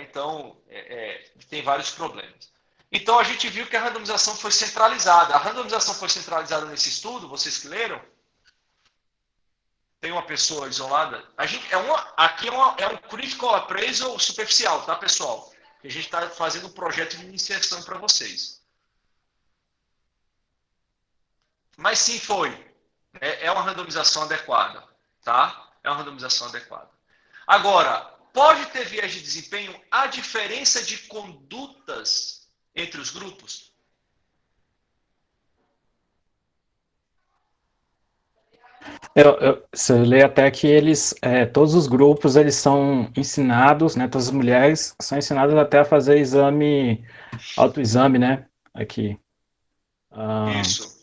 Então, tem vários problemas. Então, a gente viu que a randomização foi centralizada. A randomização foi centralizada nesse estudo, vocês que leram? Tem uma pessoa isolada? Aqui é um critical appraisal superficial, tá, pessoal? A gente está fazendo um projeto de iniciação para vocês. Mas sim, foi. É uma randomização adequada, tá? É uma randomização adequada. Agora, pode ter viés de desempenho a diferença de condutas entre os grupos? Você lê até que todos os grupos, eles são ensinados, né, todas as mulheres são ensinadas até a fazer autoexame, né, aqui. Isso.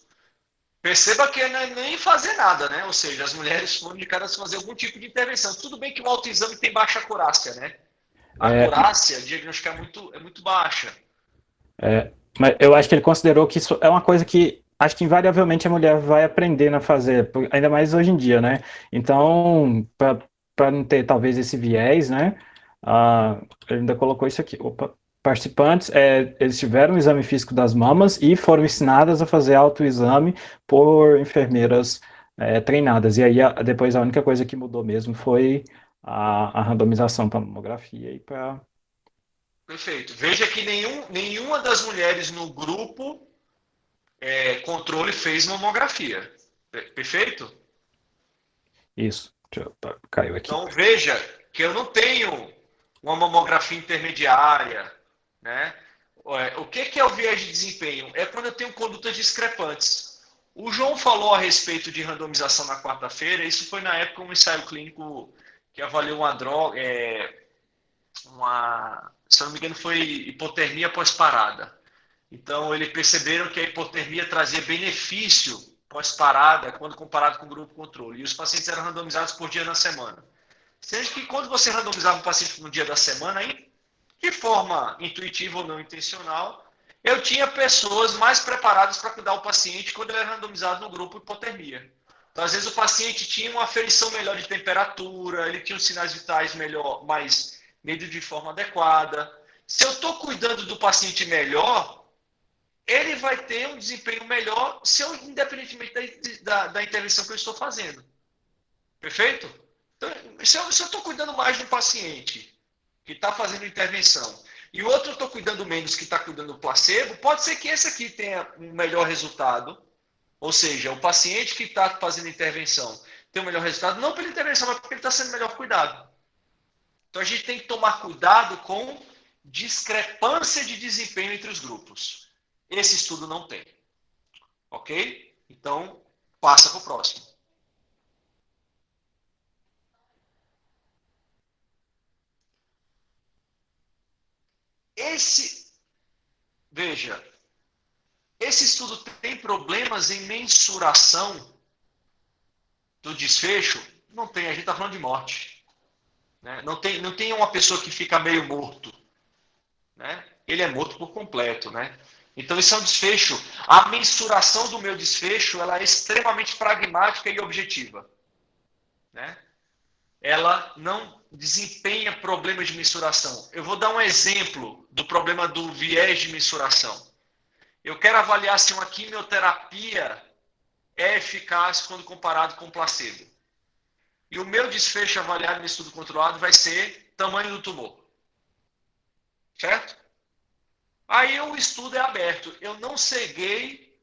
Perceba que não é nem fazer nada, né? Ou seja, as mulheres foram indicadas a fazer algum tipo de intervenção. Tudo bem que o autoexame tem baixa acurácia, né? A acurácia diagnóstica é muito baixa. Mas eu acho que ele considerou que isso é uma coisa que acho que invariavelmente a mulher vai aprender a fazer, ainda mais hoje em dia, né? Então, para não ter talvez esse viés, né? Ele ainda colocou isso aqui. Participantes, eles tiveram um exame físico das mamas e foram ensinadas a fazer autoexame por enfermeiras treinadas. E aí, depois, a única coisa que mudou mesmo foi a randomização para mamografia e para... Perfeito. Veja que nenhuma das mulheres no grupo controle fez mamografia. Perfeito? Isso. Caiu aqui. Então, veja que eu não tenho uma mamografia intermediária, né? O que é o viés de desempenho? É quando eu tenho condutas discrepantes. O João falou a respeito de randomização na quarta-feira, isso foi na época um ensaio clínico que avaliou uma droga, se eu não me engano foi hipotermia pós-parada. Então, eles perceberam que a hipotermia trazia benefício pós-parada quando comparado com o grupo controle. E os pacientes eram randomizados por dia na semana. Sendo que quando você randomizava um paciente no dia da semana, de forma intuitiva ou não intencional, eu tinha pessoas mais preparadas para cuidar do paciente quando ele era randomizado no grupo hipotermia. Então, às vezes, o paciente tinha uma aferição melhor de temperatura, ele tinha os sinais vitais melhor, mais medidos de forma adequada. Se eu estou cuidando do paciente melhor, ele vai ter um desempenho melhor, independentemente da intervenção que eu estou fazendo. Perfeito? Então, se eu estou cuidando mais do paciente que está fazendo intervenção e o outro eu estou cuidando menos que está cuidando do placebo, pode ser que esse aqui tenha um melhor resultado. Ou seja, o paciente que está fazendo intervenção tem um melhor resultado, não pela intervenção, mas porque ele está sendo melhor cuidado. Então, a gente tem que tomar cuidado com discrepância de desempenho entre os grupos. Esse estudo não tem. Ok? Então, passa para o próximo. Veja, esse estudo tem problemas em mensuração do desfecho? Não tem, a gente está falando de morte. Né? Não tem uma pessoa que fica meio morto. Né? Ele é morto por completo. Né? Então, isso é um desfecho. A mensuração do meu desfecho ela é extremamente pragmática e objetiva. Né? Ela não desempenha problemas de mensuração. Eu vou dar um exemplo do problema do viés de mensuração. Eu quero avaliar se uma quimioterapia é eficaz quando comparado com placebo. E o meu desfecho avaliado no estudo controlado vai ser tamanho do tumor. Certo? Aí o estudo é aberto. Eu não ceguei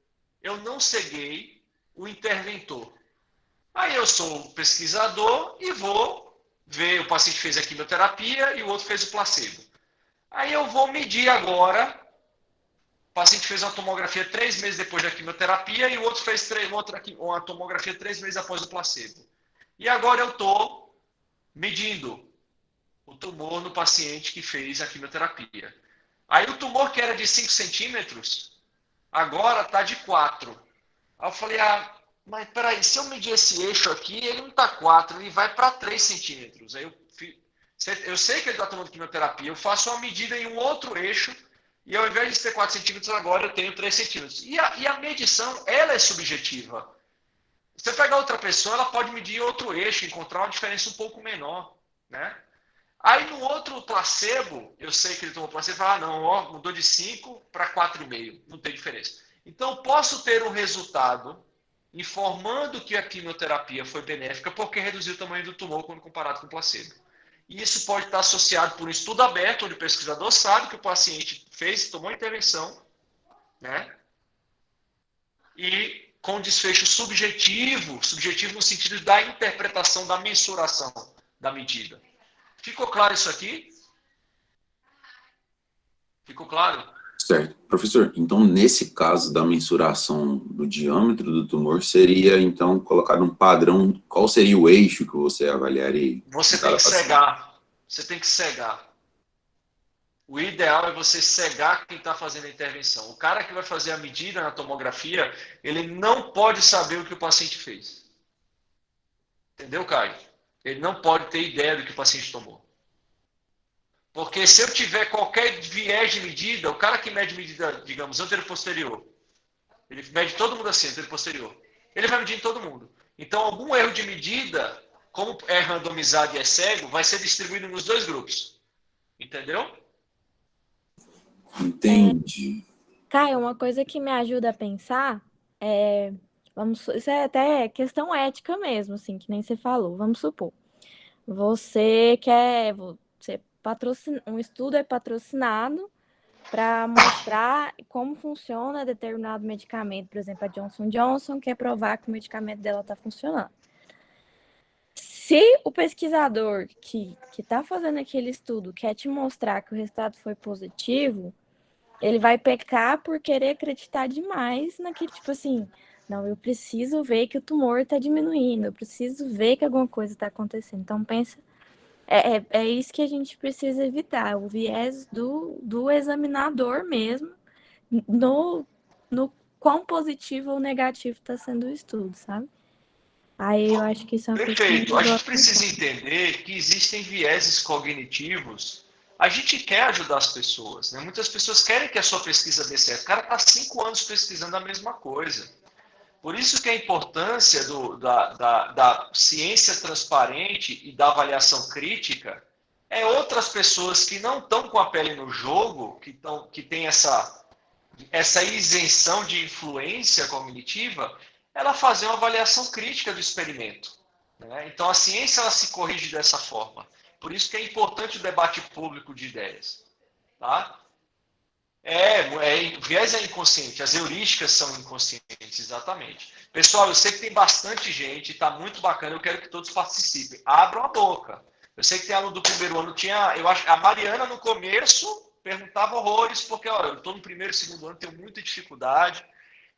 o interventor. Aí eu sou o pesquisador e vou ver, o paciente fez a quimioterapia e o outro fez o placebo. Aí eu vou medir agora, o paciente fez uma tomografia 3 meses depois da quimioterapia e o outro fez uma tomografia 3 meses após o placebo. E agora eu estou medindo o tumor no paciente que fez a quimioterapia. Aí o tumor que era de 5 centímetros, agora está de 4. Aí eu falei, mas peraí, se eu medir esse eixo aqui, ele não está 4, ele vai para 3 centímetros. Aí eu sei que ele está tomando quimioterapia, eu faço uma medida em um outro eixo, e ao invés de ter 4 centímetros, agora eu tenho 3 centímetros. E a medição, ela é subjetiva. Se você pegar outra pessoa, ela pode medir outro eixo, encontrar uma diferença um pouco menor. Né? Aí no outro placebo, eu sei que ele tomou placebo, fala, não, mudou de 5 para 4,5, não tem diferença. Então, posso ter um resultado informando que a quimioterapia foi benéfica porque reduziu o tamanho do tumor quando comparado com o placebo. E isso pode estar associado por um estudo aberto, onde o pesquisador sabe que o paciente tomou a intervenção, né? E com desfecho subjetivo no sentido da interpretação, da mensuração da medida. Ficou claro isso aqui? Ficou claro? Certo. Professor, então nesse caso da mensuração do diâmetro do tumor, seria então colocado um padrão, qual seria o eixo que você avaliaria? Você tem que cegar. Você tem que cegar. O ideal é você cegar quem está fazendo a intervenção. O cara que vai fazer a medida na tomografia, ele não pode saber o que o paciente fez. Entendeu, Caio? Ele não pode ter ideia do que o paciente tomou. Porque se eu tiver qualquer viés de medida, o cara que mede medida, digamos, anterior-posterior, ele mede todo mundo assim, anterior-posterior, ele vai medir em todo mundo. Então, algum erro de medida, como é randomizado e é cego, vai ser distribuído nos dois grupos. Entendeu? Entendi. Caio, uma coisa que me ajuda a pensar isso é até questão ética mesmo, assim, que nem você falou. Vamos supor, um estudo é patrocinado para mostrar como funciona determinado medicamento, por exemplo, a Johnson & Johnson quer provar que o medicamento dela está funcionando. Se o pesquisador que está fazendo aquele estudo quer te mostrar que o resultado foi positivo, ele vai pecar por querer acreditar demais naquele tipo assim, não, eu preciso ver que o tumor está diminuindo, eu preciso ver que alguma coisa está acontecendo. Então, pensa, é isso que a gente precisa evitar, o viés do examinador mesmo, no quão positivo ou negativo está sendo o estudo, sabe? Aí eu acho que isso é uma coisa que me Perfeito. A ajudou a gente precisa pensar. entender que existem vieses cognitivos. A gente quer ajudar as pessoas, né? Muitas pessoas querem que a sua pesquisa dê certo. O cara está 5 anos pesquisando a mesma coisa. Por isso que a importância da ciência transparente e da avaliação crítica é outras pessoas que não estão com a pele no jogo, que têm essa isenção de influência cognitiva, ela fazer uma avaliação crítica do experimento. Né? Então, a ciência ela se corrige dessa forma. Por isso que é importante o debate público de ideias. Tá? O viés é inconsciente, as heurísticas são inconscientes, exatamente. Pessoal, eu sei que tem bastante gente, está muito bacana, eu quero que todos participem. Abram a boca. Eu sei que tem aluno do primeiro ano, eu acho, a Mariana no começo perguntava horrores, porque ó, eu estou no primeiro e segundo ano, tenho muita dificuldade,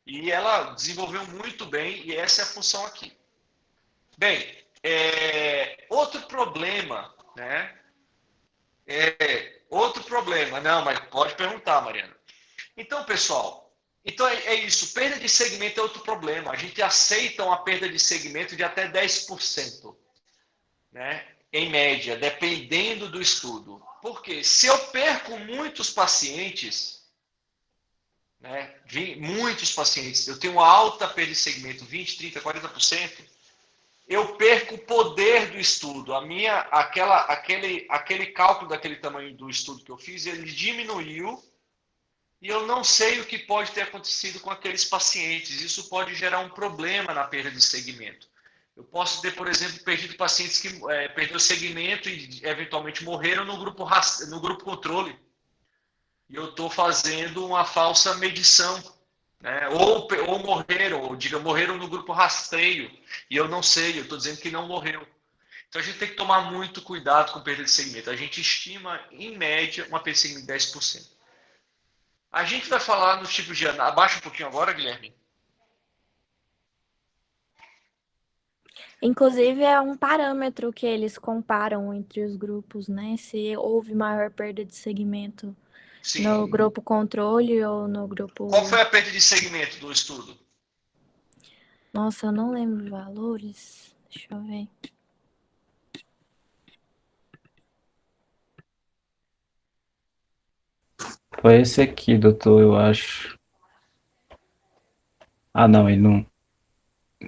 e ela desenvolveu muito bem, e essa é a função aqui. Bem, outro problema, né? Outro problema, não, mas pode perguntar, Mariana. Então, pessoal, é isso, perda de segmento é outro problema. A gente aceita uma perda de segmento de até 10%, né? Em média, dependendo do estudo. Porque se eu perco muitos pacientes, né? Muitos pacientes, eu tenho uma alta perda de segmento, 20, 30, 40%, eu perco o poder do estudo. Aquele cálculo daquele tamanho do estudo que eu fiz, ele diminuiu e eu não sei o que pode ter acontecido com aqueles pacientes. Isso pode gerar um problema na perda de segmento. Eu posso ter, por exemplo, perdido pacientes que perderam segmento e eventualmente morreram no grupo controle. E eu estou fazendo uma falsa medição. Né? Ou morreram no grupo rastreio, e eu não sei, eu estou dizendo que não morreu. Então a gente tem que tomar muito cuidado com perda de segmento. A gente estima, em média, uma perda de segmento de 10%. A gente vai falar nos tipos de análise. Abaixa um pouquinho agora, Guilherme. Inclusive, é um parâmetro que eles comparam entre os grupos, né? Se houve maior perda de segmento no Sim. grupo controle ou no grupo... Qual foi a perda de segmento do estudo? Nossa, eu não lembro os valores. Deixa eu ver. Foi esse aqui, doutor, eu acho. Ah, não, ele não.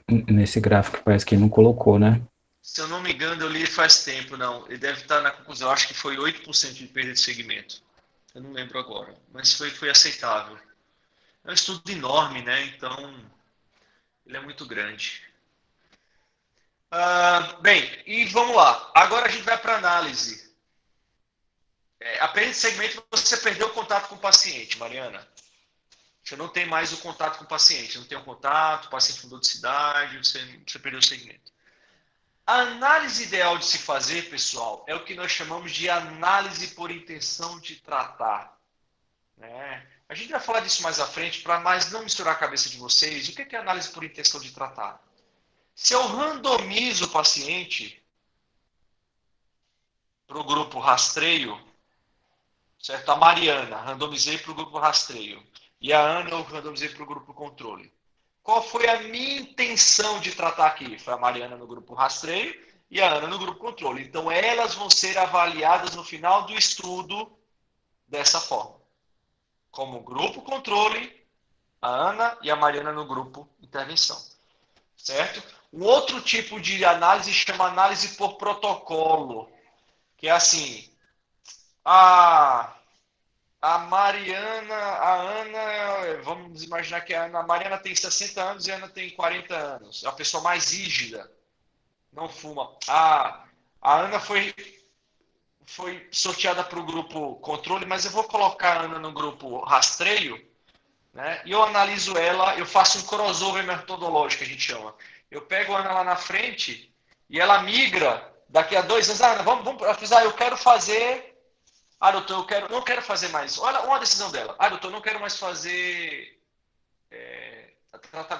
Nesse gráfico parece que ele não colocou, né? Se eu não me engano, eu li faz tempo, não. Ele deve estar na conclusão. Eu acho que foi 8% de perda de segmento. Eu não lembro agora. Mas foi aceitável. É um estudo enorme, né? Então, ele é muito grande. Bem, e vamos lá. Agora a gente vai para a análise. A perda de segmento, você perdeu o contato com o paciente, Mariana. Você não tem mais o contato com o paciente. Não tem o contato, o paciente mudou de cidade, você perdeu o segmento. A análise ideal de se fazer, pessoal, é o que nós chamamos de análise por intenção de tratar. Né? A gente vai falar disso mais à frente, para mais não misturar a cabeça de vocês. O que é análise por intenção de tratar? Se eu randomizo o paciente para o grupo rastreio, certo? A Mariana, randomizei para o grupo rastreio. E a Ana, eu randomizei para o grupo controle. Qual foi a minha intenção de tratar aqui? Foi a Mariana no grupo rastreio e a Ana no grupo controle. Então, elas vão ser avaliadas no final do estudo dessa forma. Como grupo controle, a Ana e a Mariana no grupo intervenção. Certo? Um outro tipo de análise chama análise por protocolo. Que é assim, a Mariana, a Ana, vamos imaginar que a Mariana tem 60 anos e a Ana tem 40 anos. É a pessoa mais rígida, não fuma. A Ana foi sorteada para o grupo controle, mas eu vou colocar a Ana no grupo rastreio, né? E eu analiso ela, eu faço um crossover metodológico, que a gente chama. Eu pego a Ana lá na frente e ela migra daqui a 2 anos. Ana, vamos eu quero fazer... doutor, não quero fazer mais. Olha uma decisão dela. Doutor, não quero mais fazer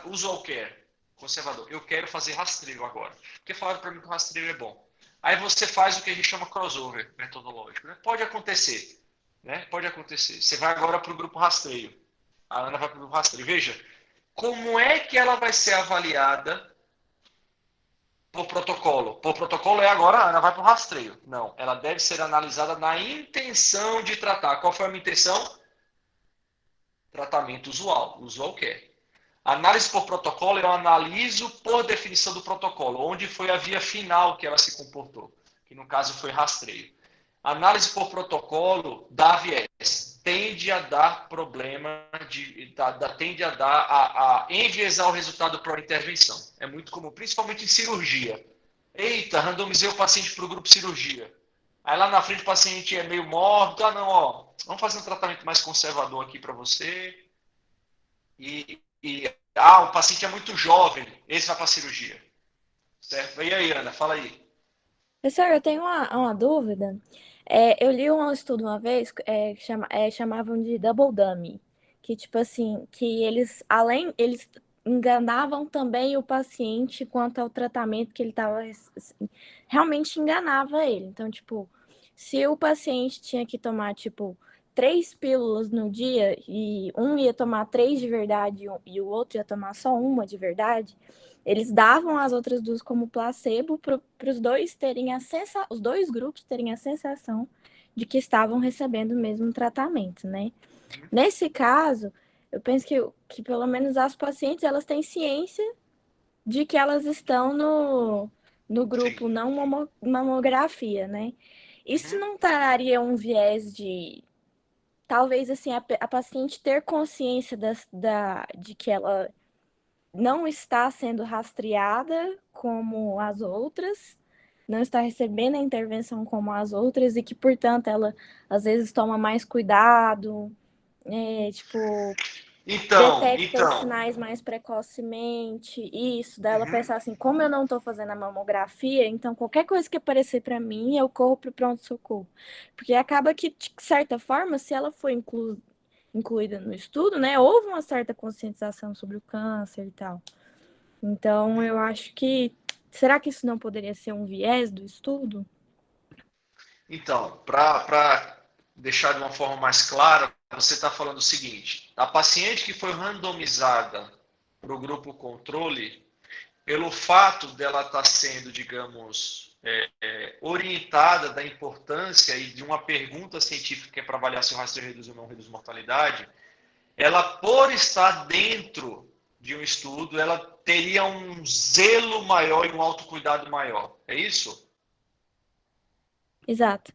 usual care, conservador. Eu quero fazer rastreio agora. Porque falaram para mim que o rastreio é bom. Aí você faz o que a gente chama crossover metodológico. Né? Pode acontecer. Né? Pode acontecer. Você vai agora para o grupo rastreio. A Ana vai para o grupo rastreio. Veja, como é que ela vai ser avaliada por protocolo. Por protocolo é agora, a Ana vai para o rastreio. Não, ela deve ser analisada na intenção de tratar. Qual foi a minha intenção? Tratamento usual. O usual quer. Análise por protocolo, eu analiso por definição do protocolo, onde foi a via final que ela se comportou, que no caso foi rastreio. Análise por protocolo dá viés, tende a dar problema, tende a dar a enviesar o resultado para a intervenção. É muito comum, principalmente em cirurgia. Eita, randomizei o paciente para o grupo cirurgia. Aí lá na frente o paciente é meio mórbido, não, ó, vamos fazer um tratamento mais conservador aqui para você. O paciente é muito jovem, esse vai para a cirurgia. Certo? E aí, Ana, fala aí. Professor, eu tenho uma dúvida. Eu li um estudo uma vez, chamavam de double dummy, que tipo assim, que eles enganavam também o paciente quanto ao tratamento que ele estava, assim, realmente enganava ele. Então, tipo, se o paciente tinha que tomar, tipo, 3 pílulas no dia e um ia tomar 3 de verdade e o outro ia tomar só uma de verdade, eles davam as outras duas como placebo para os dois terem os dois grupos terem a sensação de que estavam recebendo o mesmo tratamento, né? Nesse caso, eu penso que pelo menos as pacientes elas têm ciência de que elas estão no grupo Sim. não mamografia, né? Isso não traria um viés de talvez assim a paciente ter consciência de que ela não está sendo rastreada como as outras, não está recebendo a intervenção como as outras e que, portanto, ela às vezes toma mais cuidado, detecta os sinais mais precocemente, isso, daí ela pensar assim, como eu não estou fazendo a mamografia, então qualquer coisa que aparecer para mim, eu corro para o pronto-socorro. Porque acaba que, de certa forma, se ela for incluída no estudo, né, houve uma certa conscientização sobre o câncer e tal. Então, eu acho que... Será que isso não poderia ser um viés do estudo? Então, para deixar de uma forma mais clara, você está falando o seguinte: a paciente que foi randomizada para o grupo controle, pelo fato dela estar sendo, digamos, orientada da importância e de uma pergunta científica que é para avaliar se o rastreio reduz ou não reduz mortalidade, ela, por estar dentro de um estudo, ela teria um zelo maior e um autocuidado maior. É isso? Exato.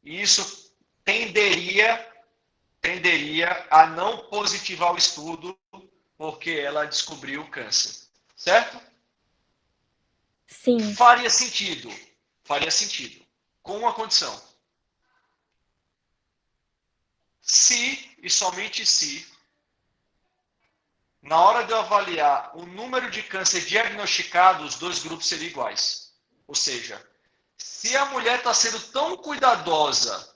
Isso tenderia a não positivar o estudo porque ela descobriu o câncer. Certo? Sim. Faria sentido. Faria sentido. Com uma condição. Se, e somente se, na hora de eu avaliar o número de câncer diagnosticado, os dois grupos seriam iguais. Ou seja, se a mulher está sendo tão cuidadosa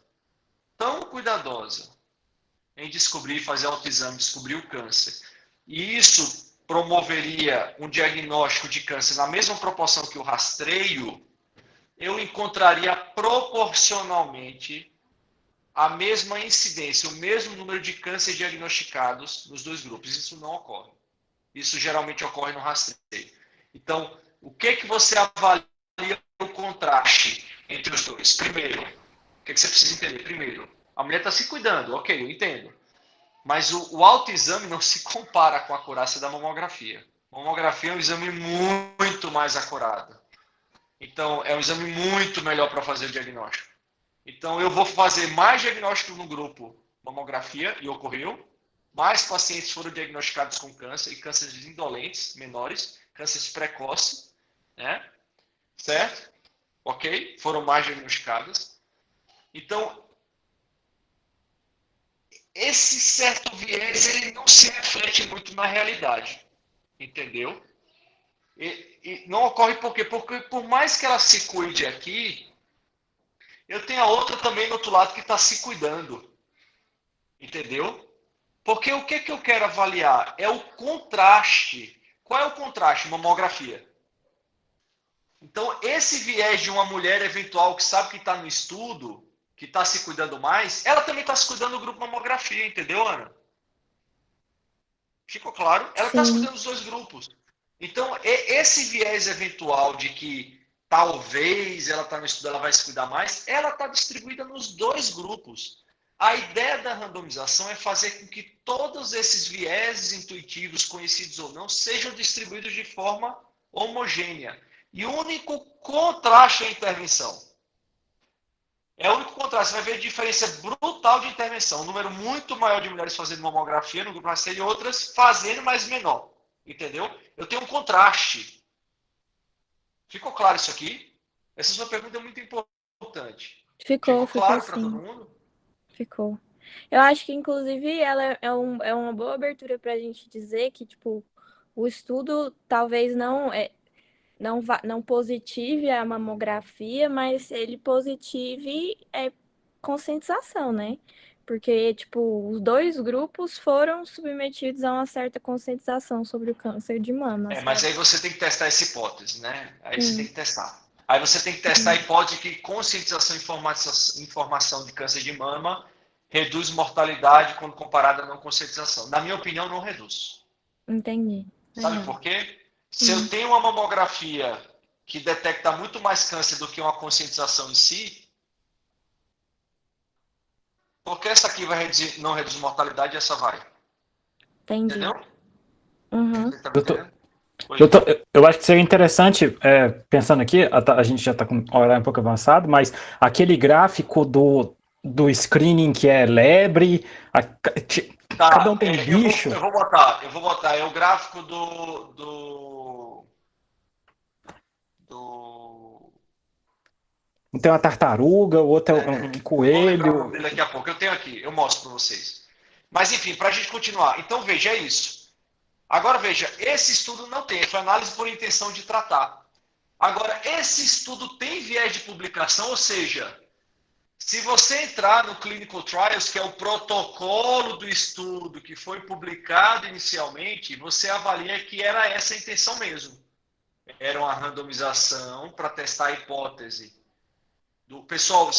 em descobrir, fazer autoexame, descobrir o câncer, e isso promoveria um diagnóstico de câncer na mesma proporção que o rastreio, eu encontraria proporcionalmente a mesma incidência, o mesmo número de câncer diagnosticados nos dois grupos. Isso não ocorre. Isso geralmente ocorre no rastreio. Então, o que você avalia o contraste entre os dois? Primeiro, o que você precisa entender? Primeiro, a mulher está se cuidando, ok, eu entendo. Mas o autoexame não se compara com a acurácia da mamografia. A mamografia é um exame muito mais acurado. Então, é um exame muito melhor para fazer o diagnóstico. Então, eu vou fazer mais diagnóstico no grupo mamografia, e ocorreu. Mais pacientes foram diagnosticados com câncer, e cânceres indolentes, menores, cânceres precoces, né? Certo? Ok? Foram mais diagnosticadas. Então, esse certo viés, ele não se reflete muito na realidade. Entendeu? E não ocorre por quê? Porque por mais que ela se cuide aqui, eu tenho a outra também do outro lado que está se cuidando. Entendeu? Porque o que eu quero avaliar é o contraste. Qual é o contraste? Mamografia. Então, esse viés de uma mulher eventual que sabe que está no estudo, que está se cuidando mais, ela também está se cuidando do grupo mamografia, entendeu, Ana? Ficou claro? Ela está se cuidando dos dois grupos. Então, esse viés eventual de que talvez ela está no estudo, ela vai se cuidar mais, ela está distribuída nos dois grupos. A ideia da randomização é fazer com que todos esses vieses intuitivos, conhecidos ou não, sejam distribuídos de forma homogênea. E o único contraste é a intervenção. É o único contraste. Você vai ver a diferença brutal de intervenção. Um número muito maior de mulheres fazendo mamografia no grupo rasteiro e outras fazendo, mas menor. Entendeu? Eu tenho um contraste. Ficou claro isso aqui? Essa sua pergunta é muito importante. Ficou claro para sim. todo mundo? Ficou. Eu acho que, inclusive, ela é uma boa abertura para a gente dizer que, tipo, o estudo talvez não positive a mamografia, mas ele positive conscientização, né? Porque, tipo, os dois grupos foram submetidos a uma certa conscientização sobre o câncer de mama. Mas aí você tem que testar essa hipótese, né? Aí Sim. você tem que testar. Aí você tem que testar a hipótese que conscientização e informação de câncer de mama reduz mortalidade quando comparada à não conscientização. Na minha opinião, não reduz. Entendi. Sabe por quê? Se eu tenho uma mamografia que detecta muito mais câncer do que uma conscientização em si, por que essa aqui não reduz mortalidade e essa vai? Entendi. Entendeu? Uhum. Você tá me entendendo? Eu acho que seria interessante, pensando aqui, a gente já está com um horário um pouco avançado, mas aquele gráfico do screening que é lebre, cada um tem bicho. Eu vou botar. É o gráfico Um tem uma tartaruga, o outro é um coelho. Eu vou lembrar dele daqui a pouco. Eu tenho aqui, eu mostro para vocês. Mas enfim, para a gente continuar. Então veja, é isso. Agora veja, esse estudo não tem, foi análise por intenção de tratar. Agora, esse estudo tem viés de publicação, ou seja, se você entrar no Clinical Trials, que é o protocolo do estudo que foi publicado inicialmente, você avalia que era essa a intenção mesmo. Era uma randomização para testar a hipótese. Pessoal,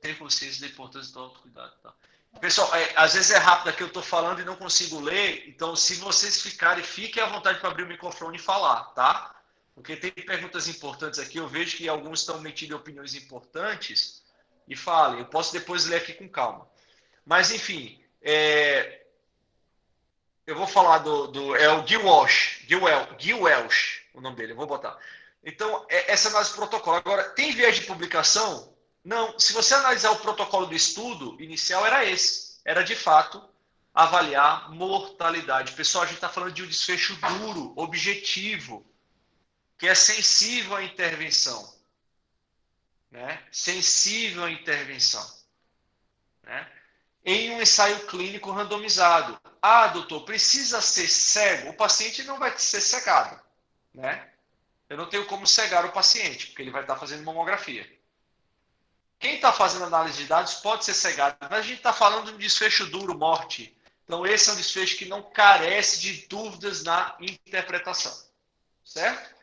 tem consciência da importância do autocuidado. Tá? Pessoal, às vezes é rápido aqui, eu estou falando e não consigo ler, então se vocês fiquem à vontade para abrir o microfone e falar, tá? Porque tem perguntas importantes aqui, eu vejo que alguns estão metidos em opiniões importantes, e falem, eu posso depois ler aqui com calma. Mas, enfim, eu vou falar é o Gil Welsh, o nome dele, eu vou botar. Então, essa é a análise do protocolo. Agora, tem viés de publicação? Não. Se você analisar o protocolo do estudo inicial, era esse. Era, de fato, avaliar mortalidade. Pessoal, a gente está falando de um desfecho duro, objetivo, que é sensível à intervenção. Né? Sensível à intervenção. Né? Em um ensaio clínico randomizado. Ah, doutor, precisa ser cego? O paciente não vai ser cegado. Né? Eu não tenho como cegar o paciente, porque ele vai estar fazendo mamografia. Quem está fazendo análise de dados pode ser cegado, mas a gente está falando de um desfecho duro, morte. Então, esse é um desfecho que não carece de dúvidas na interpretação. Certo?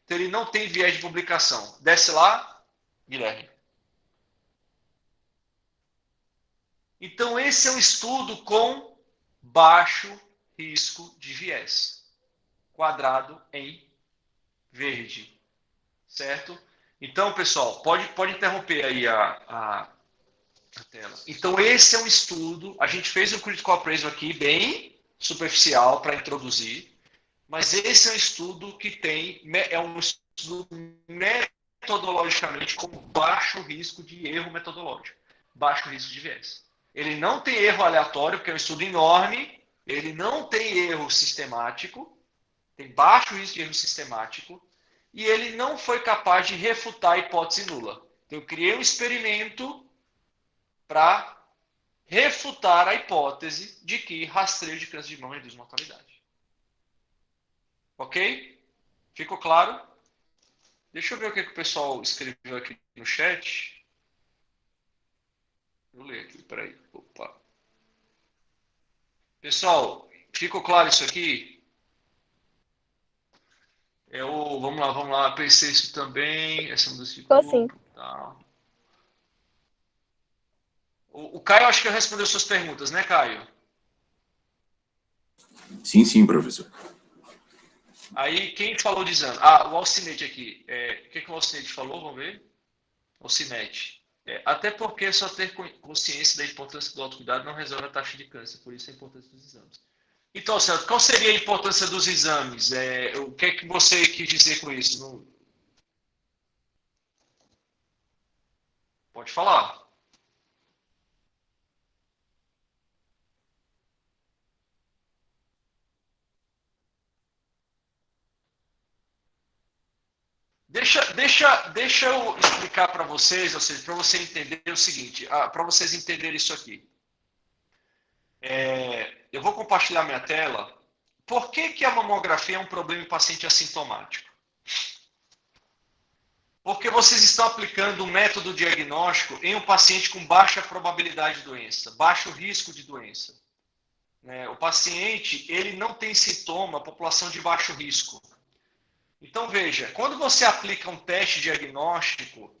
Então, ele não tem viés de publicação. Desce lá, Guilherme. Então, esse é um estudo com baixo risco de viés. Quadrado em verde. Certo? Então, pessoal, pode interromper aí a tela. Então, esse é um estudo. A gente fez um critical appraisal aqui, bem superficial, para introduzir. Mas esse é um estudo que é um estudo metodologicamente com baixo risco de erro metodológico. Baixo risco de viés. Ele não tem erro aleatório, porque é um estudo enorme. Ele não tem erro sistemático. Tem baixo risco de erro sistemático. E ele não foi capaz de refutar a hipótese nula. Então, eu criei um experimento para refutar a hipótese de que rastreio de câncer de mama reduz mortalidade. Ok? Ficou claro? Deixa eu ver o que o pessoal escreveu aqui no chat. Vou ler aqui, peraí. Opa. Pessoal, ficou claro isso aqui? Vamos lá, pensei isso também. Essa mudança de grupo. Tá. O Caio, acho que respondeu suas perguntas, né, Caio? Sim, professor. Aí, quem falou de exame? Ah, o Alcinete aqui. O que o Alcinete falou? Vamos ver. Alcinete. Até porque só ter consciência da importância do autocuidado não resolve a taxa de câncer. Por isso a importância dos exames. Então, Celso, qual seria a importância dos exames? O que é que você quis dizer com isso? Pode falar. Deixa eu explicar para vocês, ou seja, para você entender o seguinte, para vocês entenderem isso aqui. Eu vou compartilhar minha tela. Por que a mamografia é um problema em paciente assintomático? Porque vocês estão aplicando um método diagnóstico em um paciente com baixa probabilidade de doença, baixo risco de doença. O paciente, ele não tem sintoma, população de baixo risco. Então, veja, quando você aplica um teste diagnóstico,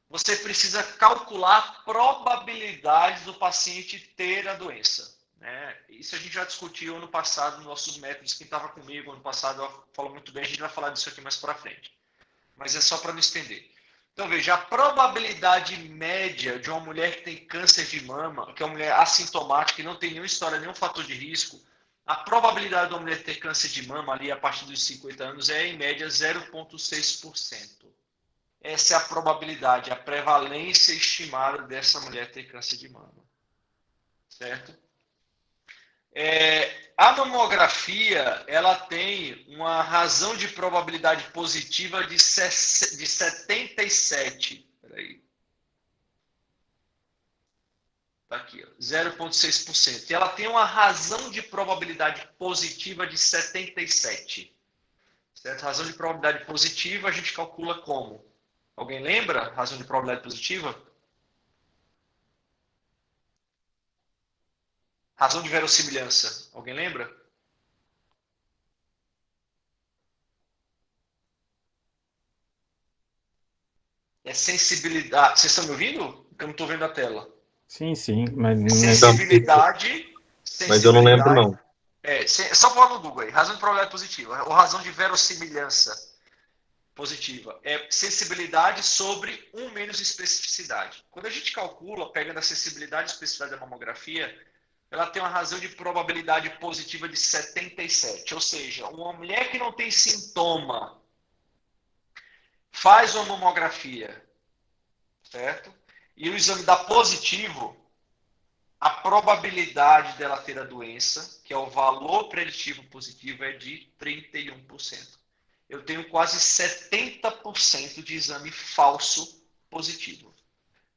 você precisa calcular a probabilidade do paciente ter a doença. Isso a gente já discutiu ano passado nos nossos métodos. Quem estava comigo ano passado falou muito bem, a gente vai falar disso aqui mais para frente. Mas é só para não estender. Então, veja, a probabilidade média de uma mulher que tem câncer de mama, que é uma mulher assintomática, que não tem nenhuma história, nenhum fator de risco, a probabilidade de uma mulher ter câncer de mama ali a partir dos 50 anos é, em média, 0,6%. Essa é a probabilidade, a prevalência estimada dessa mulher ter câncer de mama. Certo? A mamografia, ela tem uma razão de probabilidade positiva de 77. Peraí. Tá aqui, 0,6%. E ela tem uma razão de probabilidade positiva de 77. Certo? Razão de probabilidade positiva a gente calcula como? Alguém lembra? Razão de probabilidade positiva? Razão de verossimilhança. Alguém lembra? É sensibilidade. Vocês estão me ouvindo? Eu não estou vendo a tela. Sim, sim, mas sensibilidade. Mas eu não lembro, não. Só falar no Google aí. Razão de probabilidade positiva. Ou razão de verossimilhança positiva. É sensibilidade sobre 1 menos especificidade. Quando a gente calcula, pegando a sensibilidade e especificidade da mamografia, ela tem uma razão de probabilidade positiva de 77. Ou seja, uma mulher que não tem sintoma faz uma mamografia, certo? E o exame dá positivo, a probabilidade dela ter a doença, que é o valor preditivo positivo, é de 31%. Eu tenho quase 70% de exame falso positivo.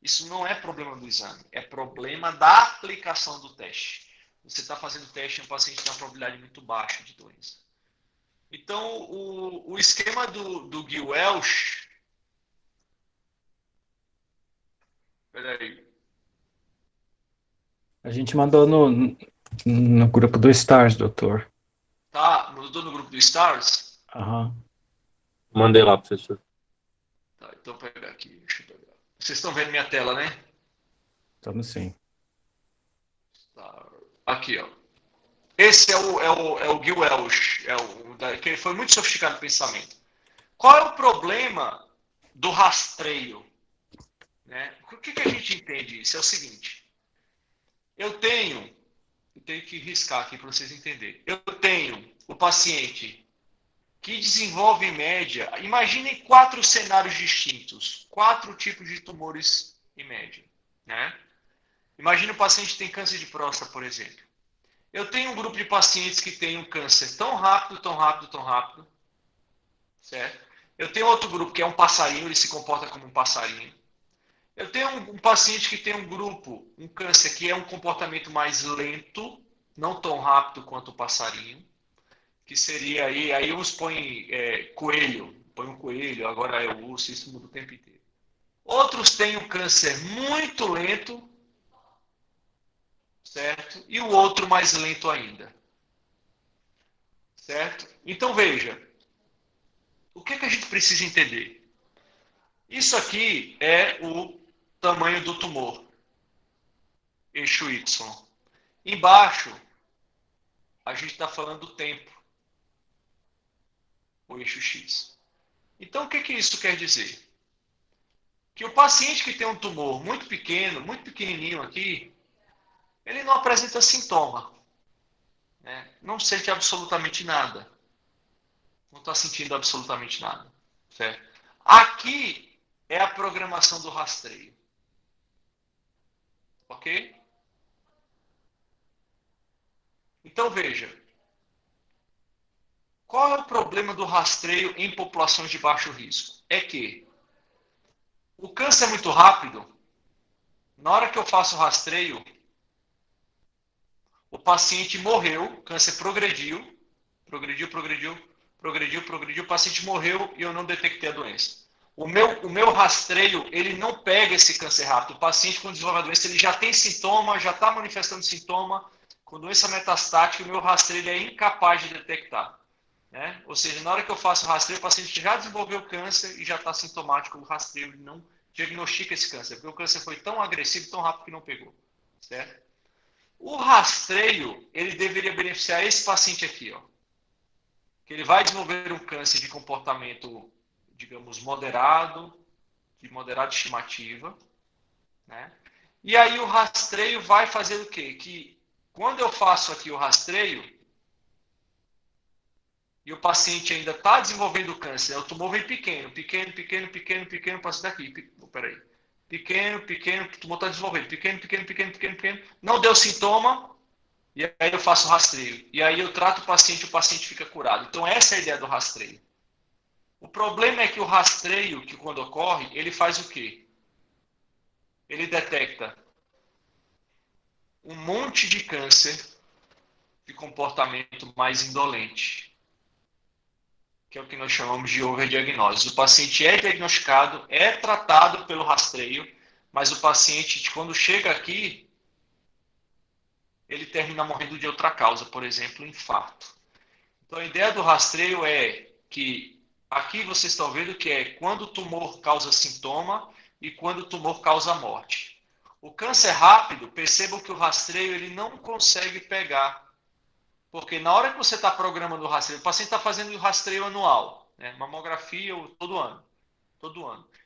Isso não é problema do exame, é problema da aplicação do teste. Você está fazendo teste em um paciente que tem uma probabilidade muito baixa de doença. Então, o esquema do Guy Welch... Peraí. a gente mandou no grupo do Stars, doutor. Tá? Mandou no grupo do Stars? Aham. Mandei lá, professor. Tá, então vou pegar aqui. Deixa eu pegar. Vocês estão vendo minha tela, né? Estamos sim. Tá. Aqui, ó. Esse é o Guy Welch, que foi muito sofisticado no pensamento. Qual é o problema do rastreio? O que a gente entende isso? É o seguinte. Eu tenho que riscar aqui para vocês entenderem. Eu tenho o paciente que desenvolve, em média, imaginem 4 cenários distintos, 4 tipos de tumores em média. Imagine o paciente que tem câncer de próstata, por exemplo. Eu tenho um grupo de pacientes que tem um câncer tão rápido, tão rápido, tão rápido. Certo? Eu tenho outro grupo que é um passarinho, ele se comporta como um passarinho. Eu tenho um paciente que tem um câncer que é um comportamento mais lento, não tão rápido quanto o passarinho, que seria aí uns põem coelho, põe um coelho, agora é o urso, isso muda o tempo inteiro. Outros têm um câncer muito lento, certo? E o outro mais lento ainda. Certo? Então, veja. O que a gente precisa entender? Isso aqui é o tamanho do tumor. Eixo Y. Embaixo, a gente está falando do tempo. o eixo X. Então, o que isso quer dizer? Que o paciente que tem um tumor muito pequeno, muito pequenininho aqui, ele não apresenta sintoma, né? Não sente absolutamente nada. Não está sentindo absolutamente nada. Certo? Aqui é a programação do rastreio. Ok? Então, veja. Qual é o problema do rastreio em populações de baixo risco? É que o câncer é muito rápido. Na hora que eu faço o rastreio, o paciente morreu, o câncer progrediu, o paciente morreu e eu não detectei a doença. O meu rastreio, ele não pega esse câncer rápido. O paciente, quando desenvolve a doença, ele já tem sintoma, já está manifestando sintoma. Com doença metastática, o meu rastreio é incapaz de detectar. Né? Ou seja, na hora que eu faço o rastreio, o paciente já desenvolveu câncer e já está sintomático. O rastreio ele não diagnostica esse câncer, porque o câncer foi tão agressivo, tão rápido que não pegou. Certo? O rastreio, ele deveria beneficiar esse paciente aqui, ó, que ele vai desenvolver um câncer de comportamento, digamos, de moderada estimativa, né? E aí o rastreio vai fazer o quê? Que quando eu faço aqui o rastreio, e o paciente ainda está desenvolvendo câncer, o tumor vem pequeno, o paciente aqui, peraí, pequeno, o tumor está desenvolvendo, pequeno, não deu sintoma, e aí eu faço o rastreio. E aí eu trato o paciente fica curado. Então essa é a ideia do rastreio. O problema é que o rastreio, que quando ocorre, ele faz o quê? Ele detecta um monte de câncer de comportamento mais indolente, que é o que nós chamamos de overdiagnose. O paciente é diagnosticado, é tratado pelo rastreio, mas o paciente, quando chega aqui, ele termina morrendo de outra causa, por exemplo, infarto. Então a ideia do rastreio é que aqui vocês estão vendo que é quando o tumor causa sintoma e quando o tumor causa morte. O câncer rápido, percebam que o rastreio ele não consegue pegar. Porque na hora que você está programando o rastreio, o paciente está fazendo o rastreio anual, né? Mamografia todo ano.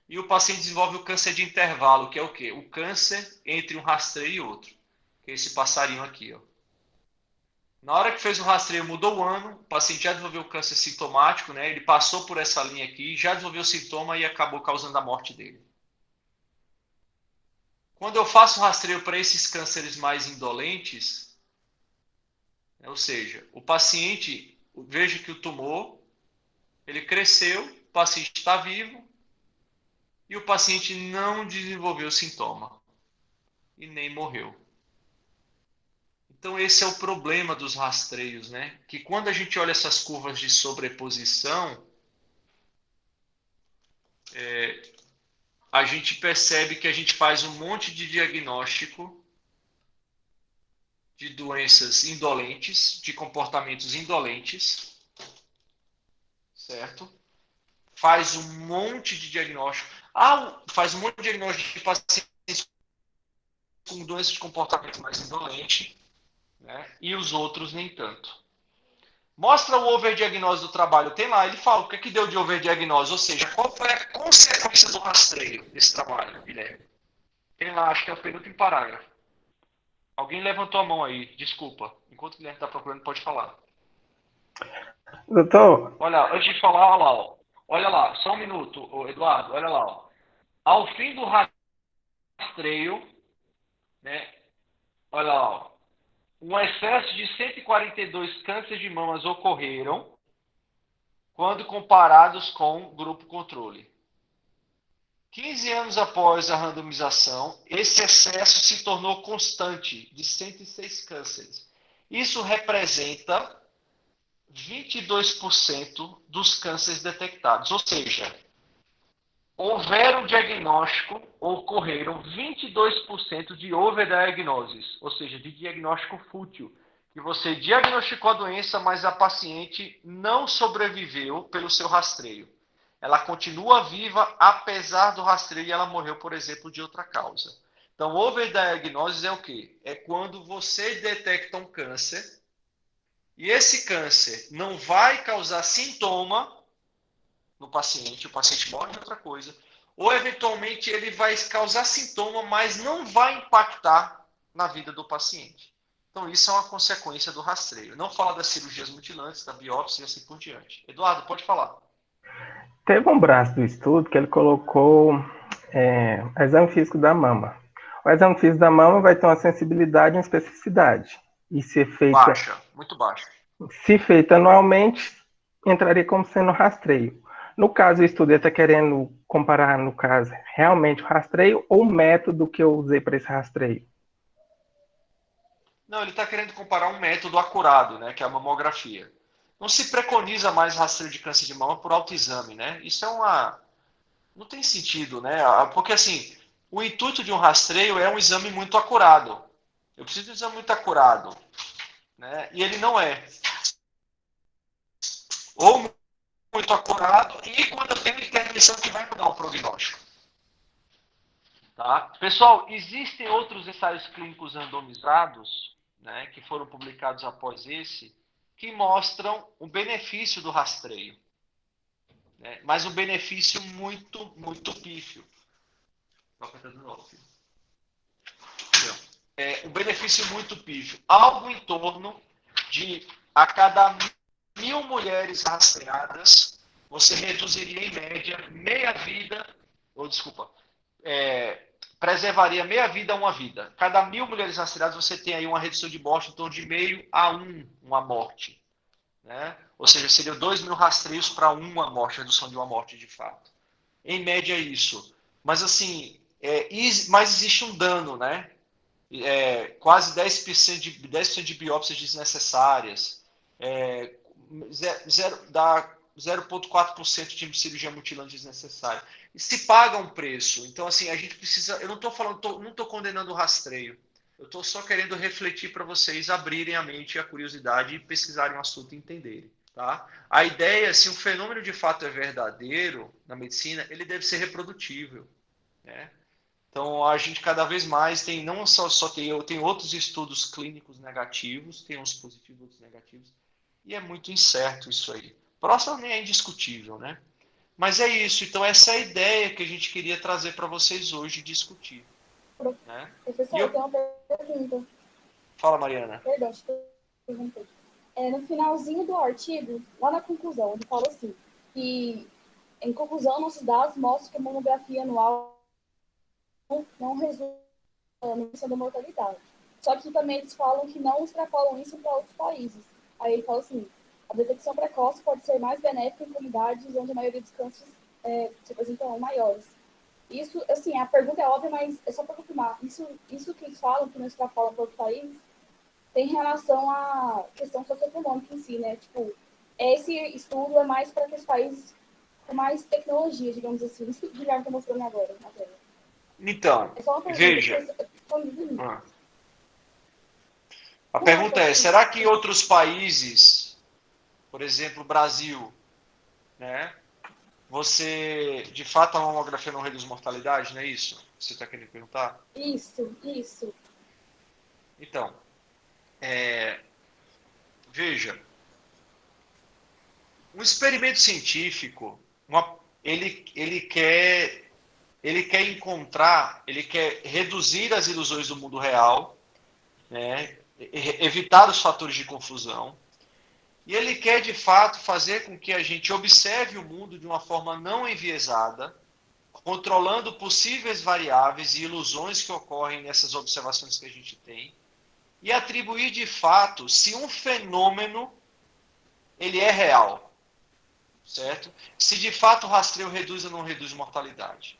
E o paciente desenvolve o câncer de intervalo, que é o quê? O câncer entre um rastreio e outro. Que é esse passarinho aqui, ó. Na hora que fez o rastreio, mudou o ano, o paciente já desenvolveu o câncer sintomático, né? Ele passou por essa linha aqui, já desenvolveu o sintoma e acabou causando a morte dele. Quando eu faço o rastreio para esses cânceres mais indolentes, ou seja, o paciente, veja que o tumor, ele cresceu, o paciente está vivo e o paciente não desenvolveu sintoma e nem morreu. Então esse é o problema dos rastreios, né? Que quando a gente olha essas curvas de sobreposição, a gente percebe que a gente faz um monte de diagnóstico de doenças indolentes, de comportamentos indolentes, certo? Faz um monte de diagnóstico. Faz um monte de diagnóstico de pacientes com doenças de comportamento mais indolente, né? E os outros nem tanto. Mostra o overdiagnose do trabalho. Tem lá, ele fala o que é que deu de overdiagnose, ou seja, qual foi a consequência do rastreio desse trabalho, Guilherme? Tem lá, acho que é o penúltimo parágrafo. Alguém levantou a mão aí, desculpa. Enquanto o Guilherme está procurando, pode falar. Doutor. Olha, antes de falar, olha lá, ó. Olha lá, só um minuto, Eduardo, olha lá, ó. Ao fim do rastreio, né? Olha lá, ó. Um excesso de 142 cânceres de mamas ocorreram quando comparados com o grupo controle. 15 anos após a randomização, esse excesso se tornou constante, de 106 cânceres. Isso representa 22% dos cânceres detectados. Ou seja, houveram diagnóstico, ocorreram 22% de overdiagnoses, ou seja, de diagnóstico fútil, que você diagnosticou a doença, mas a paciente não sobreviveu pelo seu rastreio. Ela continua viva, apesar do rastreio, e ela morreu, por exemplo, de outra causa. Então, overdiagnose é o quê? É quando você detecta um câncer, e esse câncer não vai causar sintoma, no paciente, o paciente morre de outra coisa, ou eventualmente ele vai causar sintoma, mas não vai impactar na vida do paciente. Então isso é uma consequência do rastreio. Não fala das cirurgias mutilantes, da biópsia e assim por diante. Eduardo, pode falar. Teve um braço do estudo que ele colocou exame físico da mama. O exame físico da mama vai ter uma sensibilidade e uma especificidade. E se feita, baixa, muito baixa. Se feita anualmente, entraria como sendo rastreio. No caso, o estudo está querendo comparar, no caso, realmente o rastreio ou o método que eu usei para esse rastreio? Não, ele está querendo comparar um método acurado, né, que é a mamografia. Não se preconiza mais rastreio de câncer de mama por autoexame, né? Isso é uma... Não tem sentido, né? Porque, assim, o intuito de um rastreio é um exame muito acurado. Eu preciso de um exame muito acurado, né? E ele não é. Ou muito acurado, e quando eu tenho intervenção que vai mudar o prognóstico. Tá? Pessoal, existem outros ensaios clínicos randomizados, né, que foram publicados após esse, que mostram o benefício do rastreio. Né? Mas um benefício muito, muito pífio. Um benefício muito pífio. Algo em torno de, a cada 1.000 mulheres rastreadas, você reduziria em média meia vida, preservaria meia vida a uma vida. Cada 1.000 mulheres rastreadas, você tem aí uma redução de morte em torno de meio a uma morte. Né? Ou seja, seriam 2.000 rastreios para uma morte, redução de uma morte de fato. Em média é isso. Mas assim, mas existe um dano, né? Quase 10% de biópsias desnecessárias. Dá 0,4% de cirurgia mutilante desnecessária. E se paga um preço. Então, assim, a gente precisa... Eu não estou falando, não estou condenando o rastreio. Eu estou só querendo refletir para vocês abrirem a mente e a curiosidade e pesquisarem o assunto e entenderem. Tá? A ideia, se um fenômeno de fato é verdadeiro na medicina, ele deve ser reprodutível. Né? Então, a gente cada vez mais tem, não só tem outros estudos clínicos negativos, tem uns positivos, outros negativos, e é muito incerto isso aí. Próximo nem é indiscutível, né? Mas é isso. Então, essa é a ideia que a gente queria trazer para vocês hoje e discutir. Né? Professor, eu tenho uma pergunta. Fala, Mariana. Perdão, te perguntei. No finalzinho do artigo, lá na conclusão, ele fala assim, que, em conclusão, nossos dados mostram que a mamografia anual não resulta na diminuição da mortalidade. Só que também eles falam que não extrapolam isso para outros países. Aí ele fala assim, a detecção precoce pode ser mais benéfica em comunidades onde a maioria dos cânceres se apresentam maiores. Isso, assim, a pergunta é óbvia, mas é só para confirmar. Isso que eles falam, que não extrapolam para outros países, tem relação à questão socioeconômica em si, né? Tipo, esse estudo é mais para aqueles países com mais tecnologia, digamos assim. Isso que o Guilherme está mostrando agora na tela. Então, veja. A pergunta é, será que em outros países, por exemplo, o Brasil, né, você, de fato, a mamografia não reduz mortalidade, não é isso? Você está querendo perguntar? Isso. Então, veja, um experimento científico, ele quer reduzir as ilusões do mundo real, né, evitar os fatores de confusão, e ele quer, de fato, fazer com que a gente observe o mundo de uma forma não enviesada, controlando possíveis variáveis e ilusões que ocorrem nessas observações que a gente tem, e atribuir, de fato, se um fenômeno ele é real, certo? Se, de fato, o rastreio reduz ou não reduz mortalidade.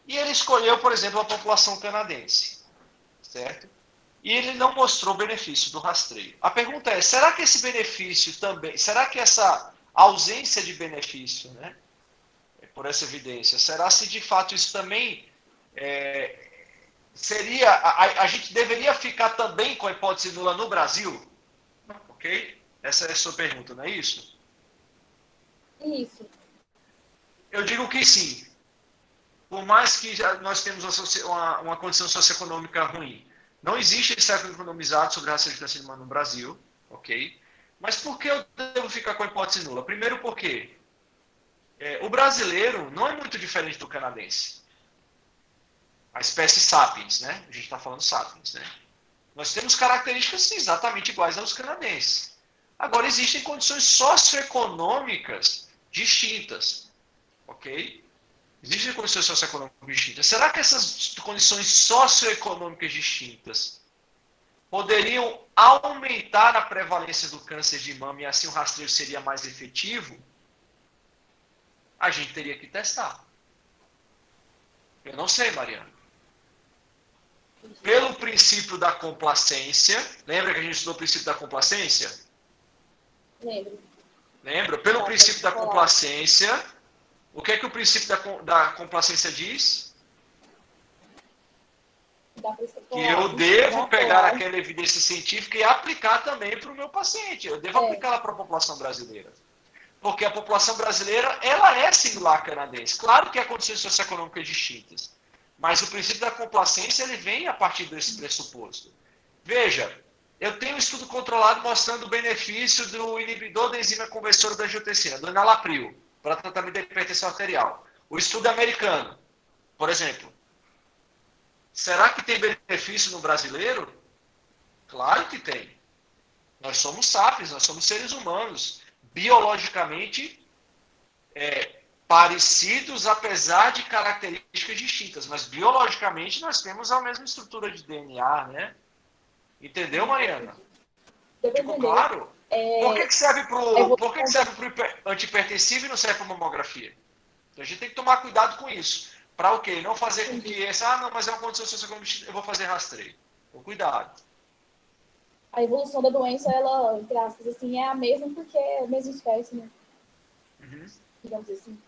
E ele escolheu, por exemplo, a população canadense, certo? E ele não mostrou o benefício do rastreio. A pergunta é, será que esse benefício também, será que essa ausência de benefício, né, por essa evidência, será se de fato isso também seria, a gente deveria ficar também com a hipótese nula no Brasil? Ok? Essa é a sua pergunta, não é isso? Isso. Eu digo que sim. Por mais que nós temos uma condição socioeconômica ruim. Não existe ensaio economizado sobre rastreio de câncer de mama no Brasil, ok? Mas por que eu devo ficar com a hipótese nula? Primeiro porque O brasileiro não é muito diferente do canadense. A espécie sapiens, né? A gente está falando sapiens, né? Nós temos características exatamente iguais aos canadenses. Agora, existem condições socioeconômicas distintas, ok? Existem condições socioeconômicas distintas. Será que essas condições socioeconômicas distintas poderiam aumentar a prevalência do câncer de mama e assim o rastreio seria mais efetivo? A gente teria que testar. Eu não sei, Mariana. Pelo princípio da complacência, lembra que a gente estudou o princípio da complacência? Lembro. Lembra? Pelo princípio da complacência, o que é que o princípio da complacência diz? Que eu devo pegar aquela evidência científica e aplicar também para o meu paciente. Eu devo aplicá-la para a população brasileira. Porque a população brasileira, ela é similar à canadense. Claro que há condições socioeconômicas distintas. Mas o princípio da complacência, ele vem a partir desse pressuposto. Veja, eu tenho um estudo controlado mostrando o benefício do inibidor da enzima conversora da angiotensina, do enalapril, para tratamento da hipertensão arterial. O estudo americano, por exemplo. Será que tem benefício no brasileiro? Claro que tem. Nós somos sapiens, nós somos seres humanos, biologicamente parecidos, apesar de características distintas, mas biologicamente nós temos a mesma estrutura de DNA, né? Entendeu, Mariana? Ficou claro? Por que serve para o antihipertensivo e não serve para mamografia? Então a gente tem que tomar cuidado com isso. Para o quê? Não fazer com que não, mas é uma condição socioeconômica, eu vou fazer rastreio. Com cuidado. A evolução da doença, ela, entre aspas, assim, é a mesma porque é a mesma espécie, né? Digamos assim.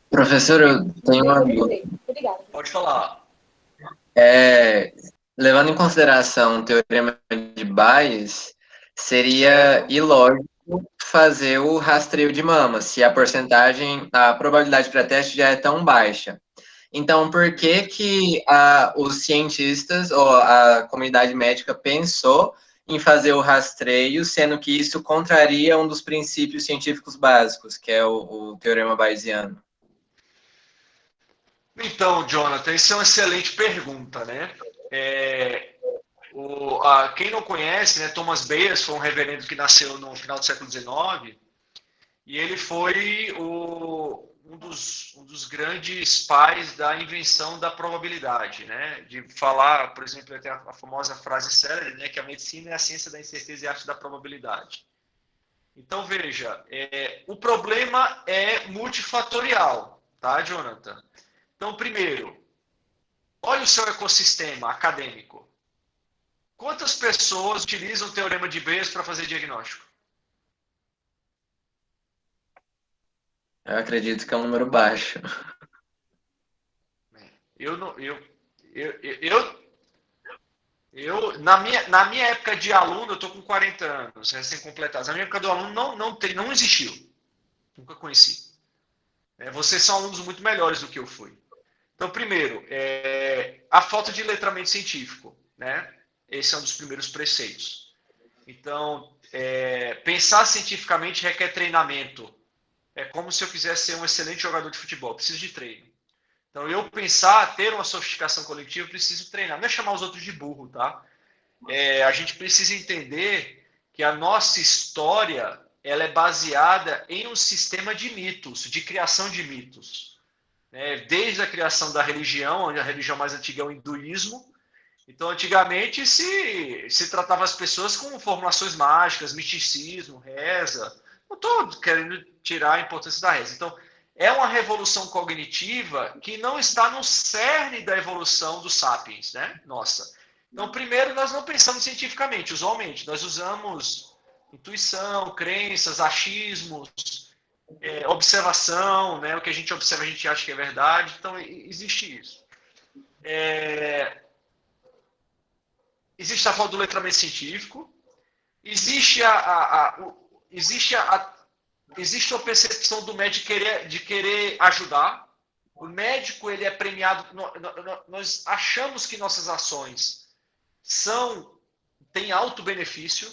Professor, eu tenho uma dúvida. Obrigada. Pode falar. Levando em consideração o teorema de Bayes, seria ilógico fazer o rastreio de mama, se a probabilidade para teste já é tão baixa. Então, por que os cientistas ou a comunidade médica pensou em fazer o rastreio, sendo que isso contraria um dos princípios científicos básicos, que é o teorema bayesiano? Então, Jonathan, isso é uma excelente pergunta, né? Quem não conhece, né, Thomas Bayes foi um reverendo que nasceu no final do século XIX e ele foi um dos grandes pais da invenção da probabilidade, né? De falar, por exemplo, tem a famosa frase célebre, né, que a medicina é a ciência da incerteza e a arte da probabilidade. Então, veja, o problema é multifatorial, tá, Jonathan? Então, primeiro, olha o seu ecossistema acadêmico. Quantas pessoas utilizam o teorema de Bayes para fazer diagnóstico? Eu acredito que é um número baixo. Na minha época de aluno, eu estou com 40 anos, recém-completados. Na minha época do aluno não existiu. Nunca conheci. Vocês são alunos muito melhores do que eu fui. Então, primeiro, a falta de letramento científico, né? Esse é um dos primeiros preceitos. Então, pensar cientificamente requer treinamento. É como se eu quisesse ser um excelente jogador de futebol. Preciso de treino. Então, eu ter uma sofisticação coletiva, preciso treinar. Não é chamar os outros de burro, tá? A gente precisa entender que a nossa história ela é baseada em um sistema de mitos, de criação de mitos. Desde a criação da religião, onde a religião mais antiga é o hinduísmo. Então, antigamente, se tratava as pessoas com formulações mágicas, misticismo, reza. Não estou querendo tirar a importância da reza. Então, é uma revolução cognitiva que não está no cerne da evolução dos sapiens, né? Nossa. Então, primeiro, nós não pensamos cientificamente, usualmente. Nós usamos intuição, crenças, achismos, observação, né? O que a gente observa, a gente acha que é verdade. Então, existe isso. Existe a falta do letramento científico, existe a percepção do médico de querer ajudar. O médico ele é premiado. Nós achamos que nossas ações têm alto benefício.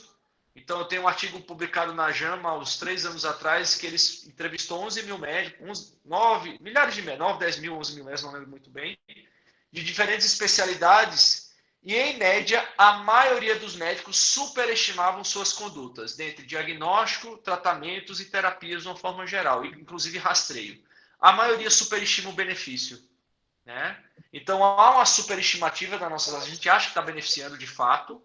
Então, eu tenho um artigo publicado na JAMA há uns 3 anos atrás, que eles entrevistou 11 mil médicos, 9, milhares de médicos, 9, 10 mil, 11 mil médicos, não lembro muito bem, de diferentes especialidades, e, em média, a maioria dos médicos superestimavam suas condutas, dentre diagnóstico, tratamentos e terapias de uma forma geral, inclusive rastreio. A maioria superestima o benefício, né? Então, há uma superestimativa da nossa... A gente acha que está beneficiando de fato.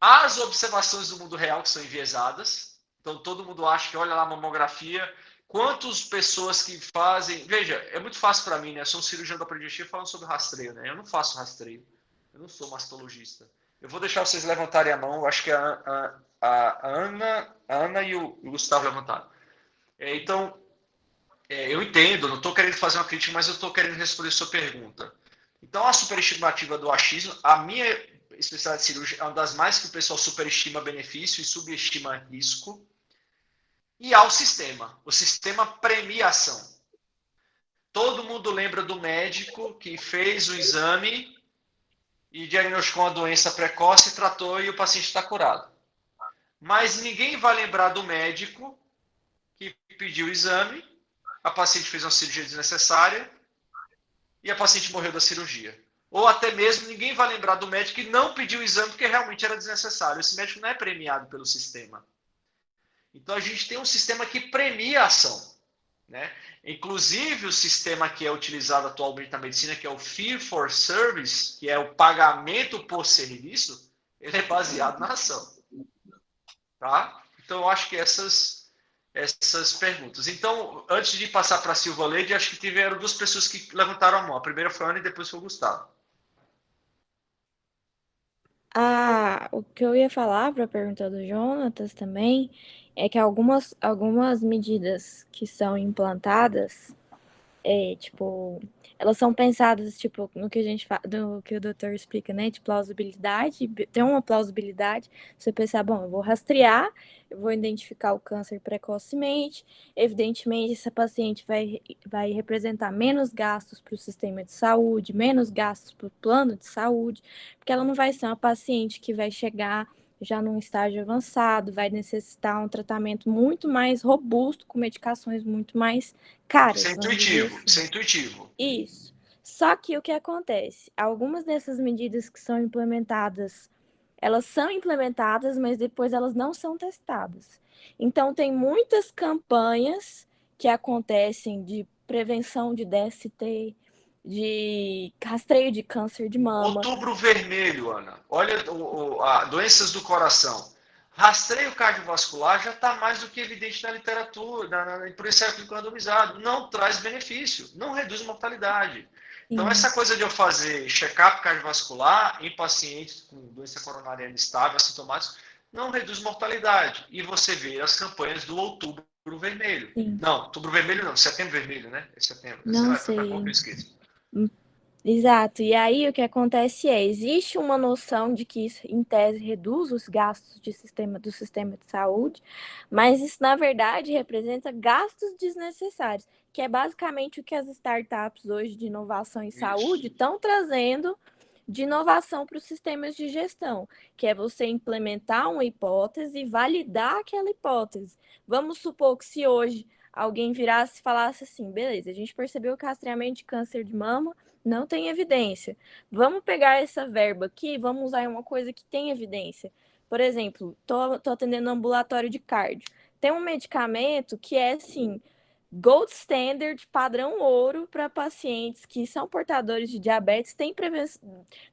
As observações do mundo real que são enviesadas. Então, todo mundo acha que, olha lá a mamografia, quantas pessoas que fazem... Veja, é muito fácil para mim, né? Eu sou um cirurgião da pediatria falando sobre rastreio, né? Eu não faço rastreio. Eu não sou mastologista. Eu vou deixar vocês levantarem a mão. Eu acho que a Ana e o Gustavo levantaram. Então, eu entendo, não estou querendo fazer uma crítica, mas eu estou querendo responder a sua pergunta. Então, a superestimativa do achismo, a minha especialidade de cirurgia é uma das mais que o pessoal superestima benefício e subestima risco. E há o sistema premia ação. Todo mundo lembra do médico que fez o exame e diagnosticou uma doença precoce, tratou e o paciente está curado. Mas ninguém vai lembrar do médico que pediu o exame, a paciente fez uma cirurgia desnecessária e a paciente morreu da cirurgia. Ou até mesmo ninguém vai lembrar do médico que não pediu o exame porque realmente era desnecessário. Esse médico não é premiado pelo sistema. Então, a gente tem um sistema que premia a ação, né? Inclusive, o sistema que é utilizado atualmente na medicina, que é o Fee for Service, que é o pagamento por serviço, ele é baseado na ação. Tá? Então, eu acho que essas perguntas. Então, antes de passar para a Silva Leide, acho que tiveram 2 pessoas que levantaram a mão. A primeira foi a Ana e depois foi o Gustavo. O que eu ia falar para a pergunta do Jonatas também é que algumas medidas que são implantadas, tipo, elas são pensadas, tipo, no que a gente no que o doutor explica, né, de plausibilidade, tem uma plausibilidade, você pensar, bom, eu vou rastrear, eu vou identificar o câncer precocemente, evidentemente essa paciente vai representar menos gastos para o sistema de saúde, menos gastos para o plano de saúde, porque ela não vai ser uma paciente que vai chegar já num estágio avançado, vai necessitar um tratamento muito mais robusto, com medicações muito mais caras. Isso é vamos dizer intuitivo, assim. isso é intuitivo. Isso. Só que o que acontece? Algumas dessas medidas que são implementadas, elas são implementadas, mas depois elas não são testadas. Então, tem muitas campanhas que acontecem de prevenção de DST, de rastreio de câncer de mama. Outubro Vermelho, Ana. Olha, doenças do coração. Rastreio cardiovascular já está mais do que evidente na literatura, por esse clínico randomizado. Não traz benefício, não reduz mortalidade. Então, essa coisa de eu fazer check-up cardiovascular em pacientes com doença coronariana estável, assintomáticos, não reduz mortalidade. E você vê as campanhas do Outubro Vermelho. Sim. Não, Outubro Vermelho não, Setembro Vermelho, né? É setembro. Não sei. Eu Exato. E aí o que acontece existe uma noção de que isso, em tese, reduz os gastos do sistema de saúde, mas isso, na verdade, representa gastos desnecessários, que é basicamente o que as startups hoje de inovação em saúde estão trazendo de inovação para os sistemas de gestão, que é você implementar uma hipótese e validar aquela hipótese. Vamos supor que se hoje alguém virasse e falasse assim, beleza, a gente percebeu que rastreamento de câncer de mama não tem evidência. Vamos pegar essa verba aqui, vamos usar uma coisa que tem evidência. Por exemplo, tô atendendo ambulatório de cardio. Tem um medicamento que é, assim, gold standard, padrão ouro para pacientes que são portadores de diabetes,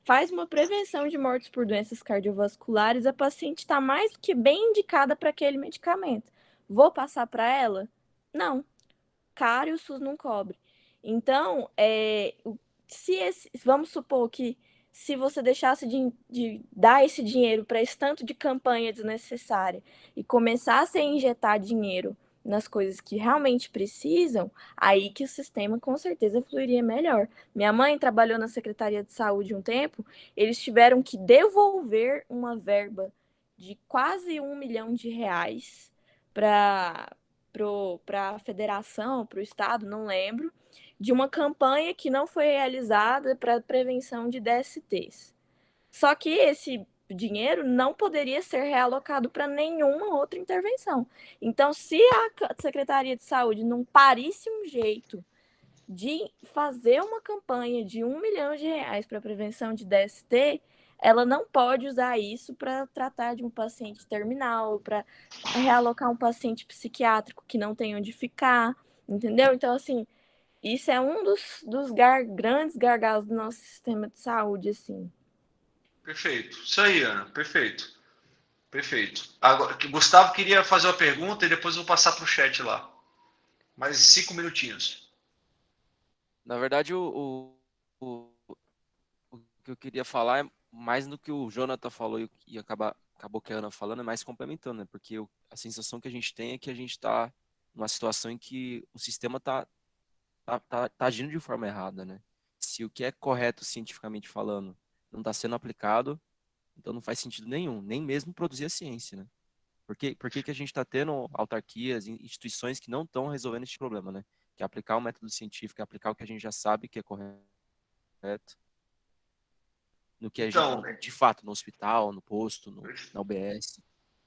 faz uma prevenção de mortes por doenças cardiovasculares, a paciente está mais do que bem indicada para aquele medicamento. Vou passar para ela? Não. Caro e o SUS não cobre. Então, vamos supor que se você deixasse de dar esse dinheiro para esse tanto de campanha desnecessária e começasse a injetar dinheiro nas coisas que realmente precisam, aí que o sistema com certeza fluiria melhor. Minha mãe trabalhou na Secretaria de Saúde um tempo, eles tiveram que devolver uma verba de quase R$1 milhão para a federação, para o estado, não lembro, de uma campanha que não foi realizada para prevenção de DSTs. Só que dinheiro não poderia ser realocado para nenhuma outra intervenção. Então, se a Secretaria de Saúde não parisse um jeito de fazer uma campanha de R$1 milhão para a prevenção de DST, ela não pode usar isso para tratar de um paciente terminal, para realocar um paciente psiquiátrico que não tem onde ficar, entendeu? Então, assim, isso é um dos grandes gargalos do nosso sistema de saúde, assim. Perfeito. Isso aí, Ana. Perfeito. Perfeito. Agora, Gustavo queria fazer uma pergunta e depois eu vou passar para o chat lá. Mais 5 minutinhos. Na verdade, o que eu queria falar é mais do que o Jonathan falou e acabou que a Ana falando, é mais complementando, né? Porque a sensação que a gente tem é que a gente está numa situação em que o sistema tá agindo de forma errada, né? Se o que é correto cientificamente falando não está sendo aplicado, então não faz sentido nenhum, nem mesmo produzir a ciência, né? Por que a gente está tendo autarquias, instituições que não estão resolvendo esse problema, né? Que é aplicar o método científico, é aplicar o que a gente já sabe que é correto, no que Então, de fato, no hospital, no posto, na UBS.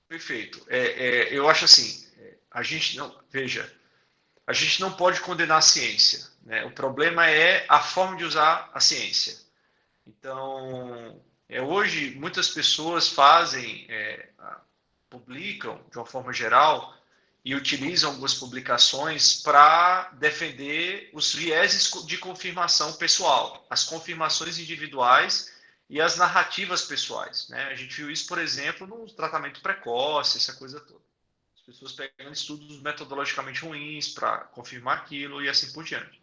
Perfeito. Eu acho assim, a gente não pode condenar a ciência, né? O problema é a forma de usar a ciência. Então, hoje muitas pessoas publicam de uma forma geral e utilizam algumas publicações para defender os vieses de confirmação pessoal, as confirmações individuais e as narrativas pessoais, né? A gente viu isso, por exemplo, no tratamento precoce, essa coisa toda. As pessoas pegando estudos metodologicamente ruins para confirmar aquilo e assim por diante.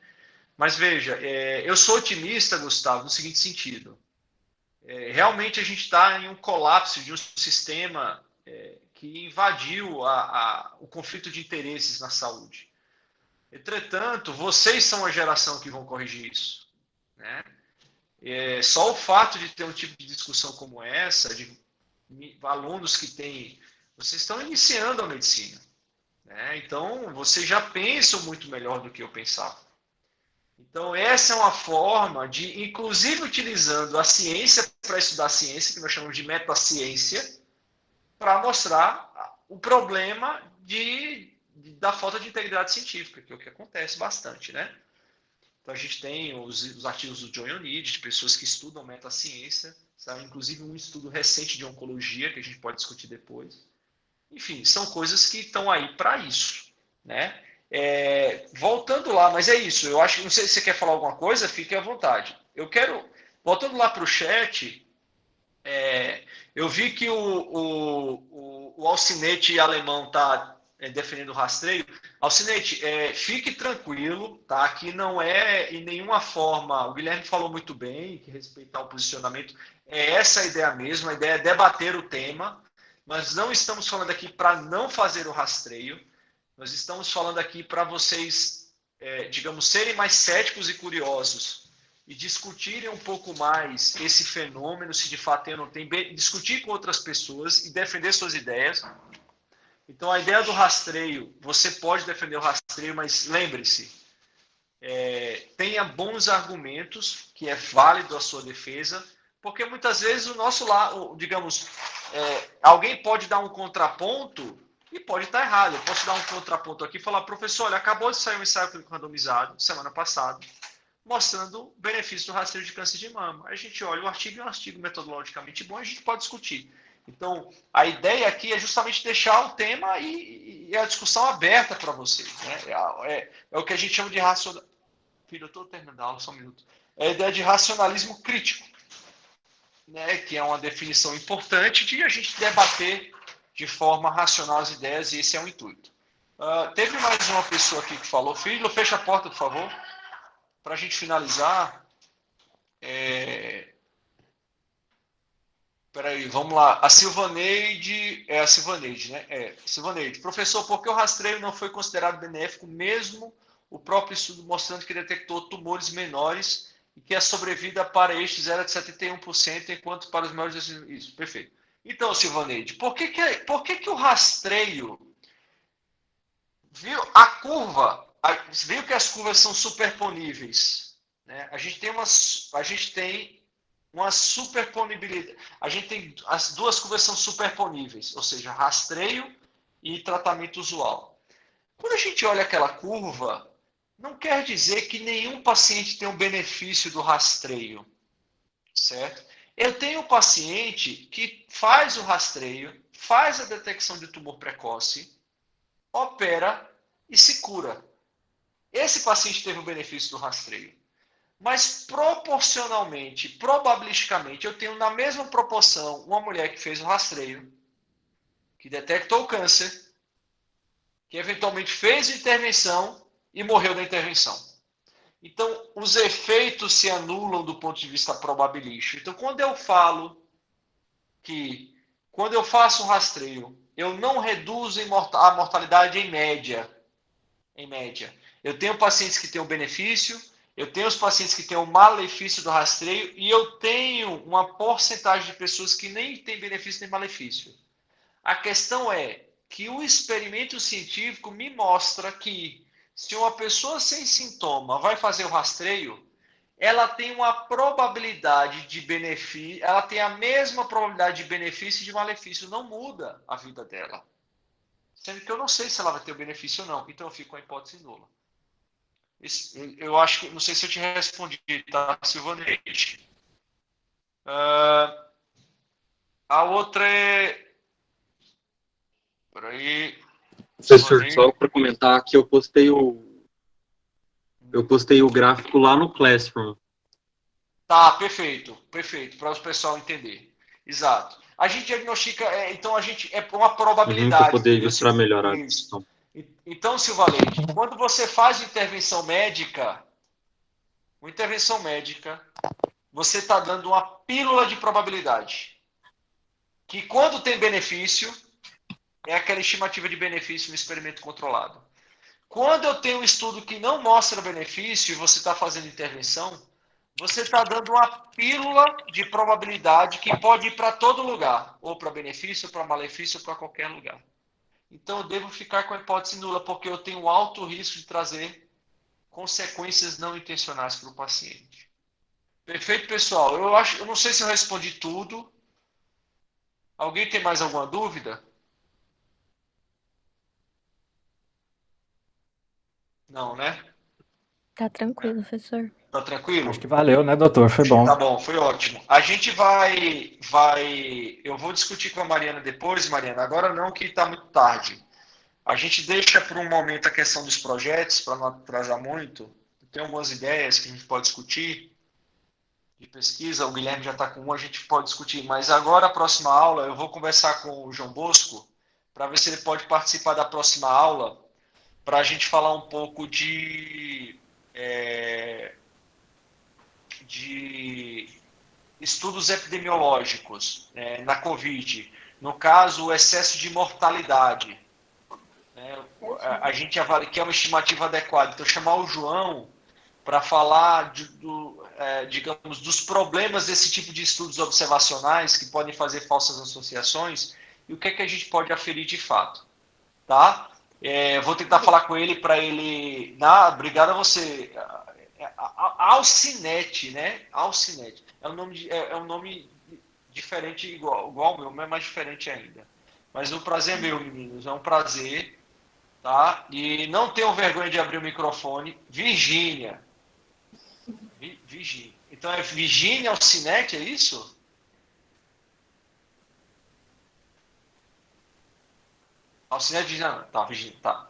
Mas veja, eu sou otimista, Gustavo, no seguinte sentido. Realmente a gente está em um colapso de um sistema que invadiu o conflito de interesses na saúde. Entretanto, vocês são a geração que vão corrigir isso, né? Só o fato de ter um tipo de discussão como essa, de alunos que têm... Vocês estão iniciando a medicina, né? Então, vocês já pensam muito melhor do que eu pensava. Então, essa é uma forma de, inclusive, utilizando a ciência para estudar a ciência, que nós chamamos de metaciência, para mostrar o problema da falta de integridade científica, que é o que acontece bastante, né? Então, a gente tem os artigos do John Ioannidis, de pessoas que estudam metaciência, sabe? Inclusive um estudo recente de oncologia, que a gente pode discutir depois. Enfim, são coisas que estão aí para isso, né? Voltando lá, mas é isso. Eu acho que, não sei se você quer falar alguma coisa, fique à vontade. Voltando lá para o chat, eu vi que o alcinete alemão está defendendo o rastreio. Alcinete, fique tranquilo, tá? Que não é em nenhuma forma. O Guilherme falou muito bem, que respeitar o posicionamento. É essa a ideia mesmo, a ideia é debater o tema. Nós não estamos falando aqui para não fazer o rastreio. Nós estamos falando aqui para vocês, digamos, serem mais céticos e curiosos e discutirem um pouco mais esse fenômeno, se de fato tem ou não tem, discutir com outras pessoas e defender suas ideias. Então, a ideia do rastreio, você pode defender o rastreio, mas lembre-se, tenha bons argumentos, que é válido a sua defesa, porque muitas vezes o nosso lado, digamos, alguém pode dar um contraponto e pode estar errado. Eu posso dar um contraponto aqui e falar, professor, olha, acabou de sair um ensaio clínico randomizado, semana passada, mostrando o benefício do rastreio de câncer de mama. A gente olha o artigo, é um artigo metodologicamente bom, a gente pode discutir. Então, a ideia aqui é justamente deixar o tema e a discussão aberta para vocês, né? É o que a gente chama de racionalismo. Filho, eu estou terminando a aula, só um minuto. É a ideia de racionalismo crítico, né? Que é uma definição importante de a gente debater de forma racional as ideias, e esse é o intuito. Teve mais uma pessoa aqui que falou. Filho, fecha a porta, por favor. Para a gente finalizar. Peraí, vamos lá. A Silvaneide, né? Silvaneide. Professor, por que o rastreio não foi considerado benéfico, mesmo o próprio estudo mostrando que detectou tumores menores e que a sobrevida para estes era de 71%, enquanto para os maiores... Isso, perfeito. Então, Silvaneide, por que o rastreio... Viu a curva? Viu que as curvas são superponíveis, né? A gente tem uma superponibilidade. A gente tem as duas curvas são superponíveis, ou seja, rastreio e tratamento usual. Quando a gente olha aquela curva, não quer dizer que nenhum paciente tem um benefício do rastreio, certo? Eu tenho um paciente que faz o rastreio, faz a detecção de tumor precoce, opera e se cura. Esse paciente teve o benefício do rastreio. Mas proporcionalmente, probabilisticamente, eu tenho na mesma proporção uma mulher que fez o rastreio, que detectou o câncer, que eventualmente fez a intervenção e morreu da intervenção. Então, os efeitos se anulam do ponto de vista probabilístico. Então, quando eu falo que, quando eu faço um rastreio, eu não reduzo a mortalidade em média. Em média. Eu tenho pacientes que têm um benefício, eu tenho os pacientes que têm um malefício do rastreio e eu tenho uma porcentagem de pessoas que nem têm benefício nem malefício. A questão é que o experimento científico me mostra que se uma pessoa sem sintoma vai fazer o rastreio, ela tem uma probabilidade de benefício, ela tem a mesma probabilidade de benefício e de malefício, não muda a vida dela. Sendo que eu não sei se ela vai ter o benefício ou não, então eu fico com a hipótese nula. Eu acho que, não sei se eu te respondi, tá, Silvanete? A outra é... Peraí. Professor, só para comentar que eu postei o gráfico lá no Classroom. Tá, perfeito, perfeito, para o pessoal entender. Exato. A gente diagnostica, então a gente é uma probabilidade. Para poder ilustrar melhor a questão. Então, Silva Leite, quando você faz intervenção médica, você está dando uma pílula de probabilidade. Que quando tem benefício, é aquela estimativa de benefício no experimento controlado. Quando eu tenho um estudo que não mostra benefício e você está fazendo intervenção, você está dando uma pílula de probabilidade que pode ir para todo lugar, ou para benefício, ou para malefício, ou para qualquer lugar. Então eu devo ficar com a hipótese nula, porque eu tenho alto risco de trazer consequências não intencionais para o paciente. Perfeito, pessoal? Eu não sei se eu respondi tudo. Alguém tem mais alguma dúvida? Não, né? Tá tranquilo, professor. Tá tranquilo? Acho que valeu, né, doutor? Foi bom. Tá bom, foi ótimo. A gente eu vou discutir com a Mariana depois, Mariana. Agora não, que está muito tarde. A gente deixa por um momento a questão dos projetos, para não atrasar muito. Tem algumas ideias que a gente pode discutir de pesquisa. O Guilherme já está com uma, a gente pode discutir. Mas agora, a próxima aula, eu vou conversar com o João Bosco para ver se ele pode participar da próxima aula, para a gente falar um pouco de estudos epidemiológicos na Covid. No caso, o excesso de mortalidade. A gente avalia que é uma estimativa adequada. Então, chamar o João para falar, digamos, dos problemas desse tipo de estudos observacionais que podem fazer falsas associações e o que é que a gente pode aferir de fato. Tá? Vou tentar falar com ele para ele... obrigado a você. Alcinete, né? Alcinete. É um nome diferente, igual ao meu, mas mais diferente ainda. Mas o prazer é meu, meninos. É um prazer. Tá? E não tenham vergonha de abrir o microfone. Virgínia. Virgínia. Então é Virgínia Alcinete, é isso? Alcinete não. Tá, Virgínia. Tá.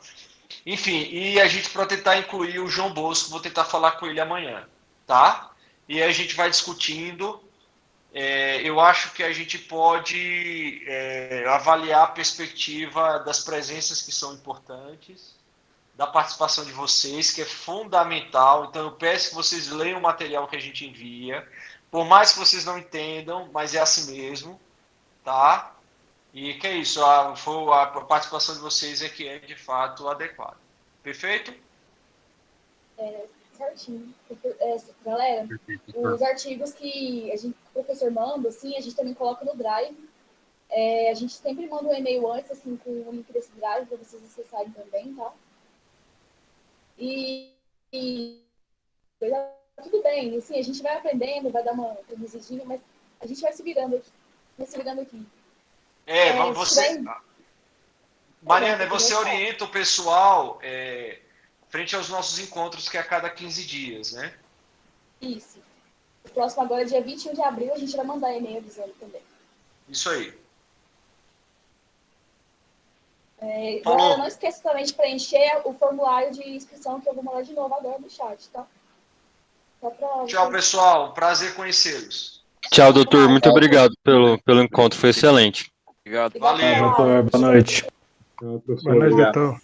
Enfim, e a gente, para tentar incluir o João Bosco, vou tentar falar com ele amanhã, tá? E aí a gente vai discutindo. Eu acho que a gente pode avaliar a perspectiva das presenças que são importantes, da participação de vocês, que é fundamental. Então eu peço que vocês leiam o material que a gente envia, por mais que vocês não entendam, mas é assim mesmo, tá? E que é isso, a participação de vocês é que é de fato adequada. Perfeito? Certinho. Galera, os artigos que o professor manda, assim, a gente também coloca no Drive. A gente sempre manda um e-mail antes, assim, com o link desse Drive, para vocês acessarem também, tá? E eu já tudo bem, assim, a gente vai aprendendo, vai dar uma reduzidinha, mas a gente vai se virando aqui. Mariana, você orienta o pessoal frente aos nossos encontros, que é a cada 15 dias, né? Isso. O próximo agora, dia 21 de abril, a gente vai mandar e-mail avisando também. Isso aí. Galera, não esqueça também de preencher o formulário de inscrição, que eu vou mandar de novo agora no chat, tá? Tchau, pessoal. Prazer conhecê-los. Tchau, doutor. Muito obrigado pelo encontro. Foi excelente. Obrigado. Valeu. Doutor, boa noite. Boa noite, doutor.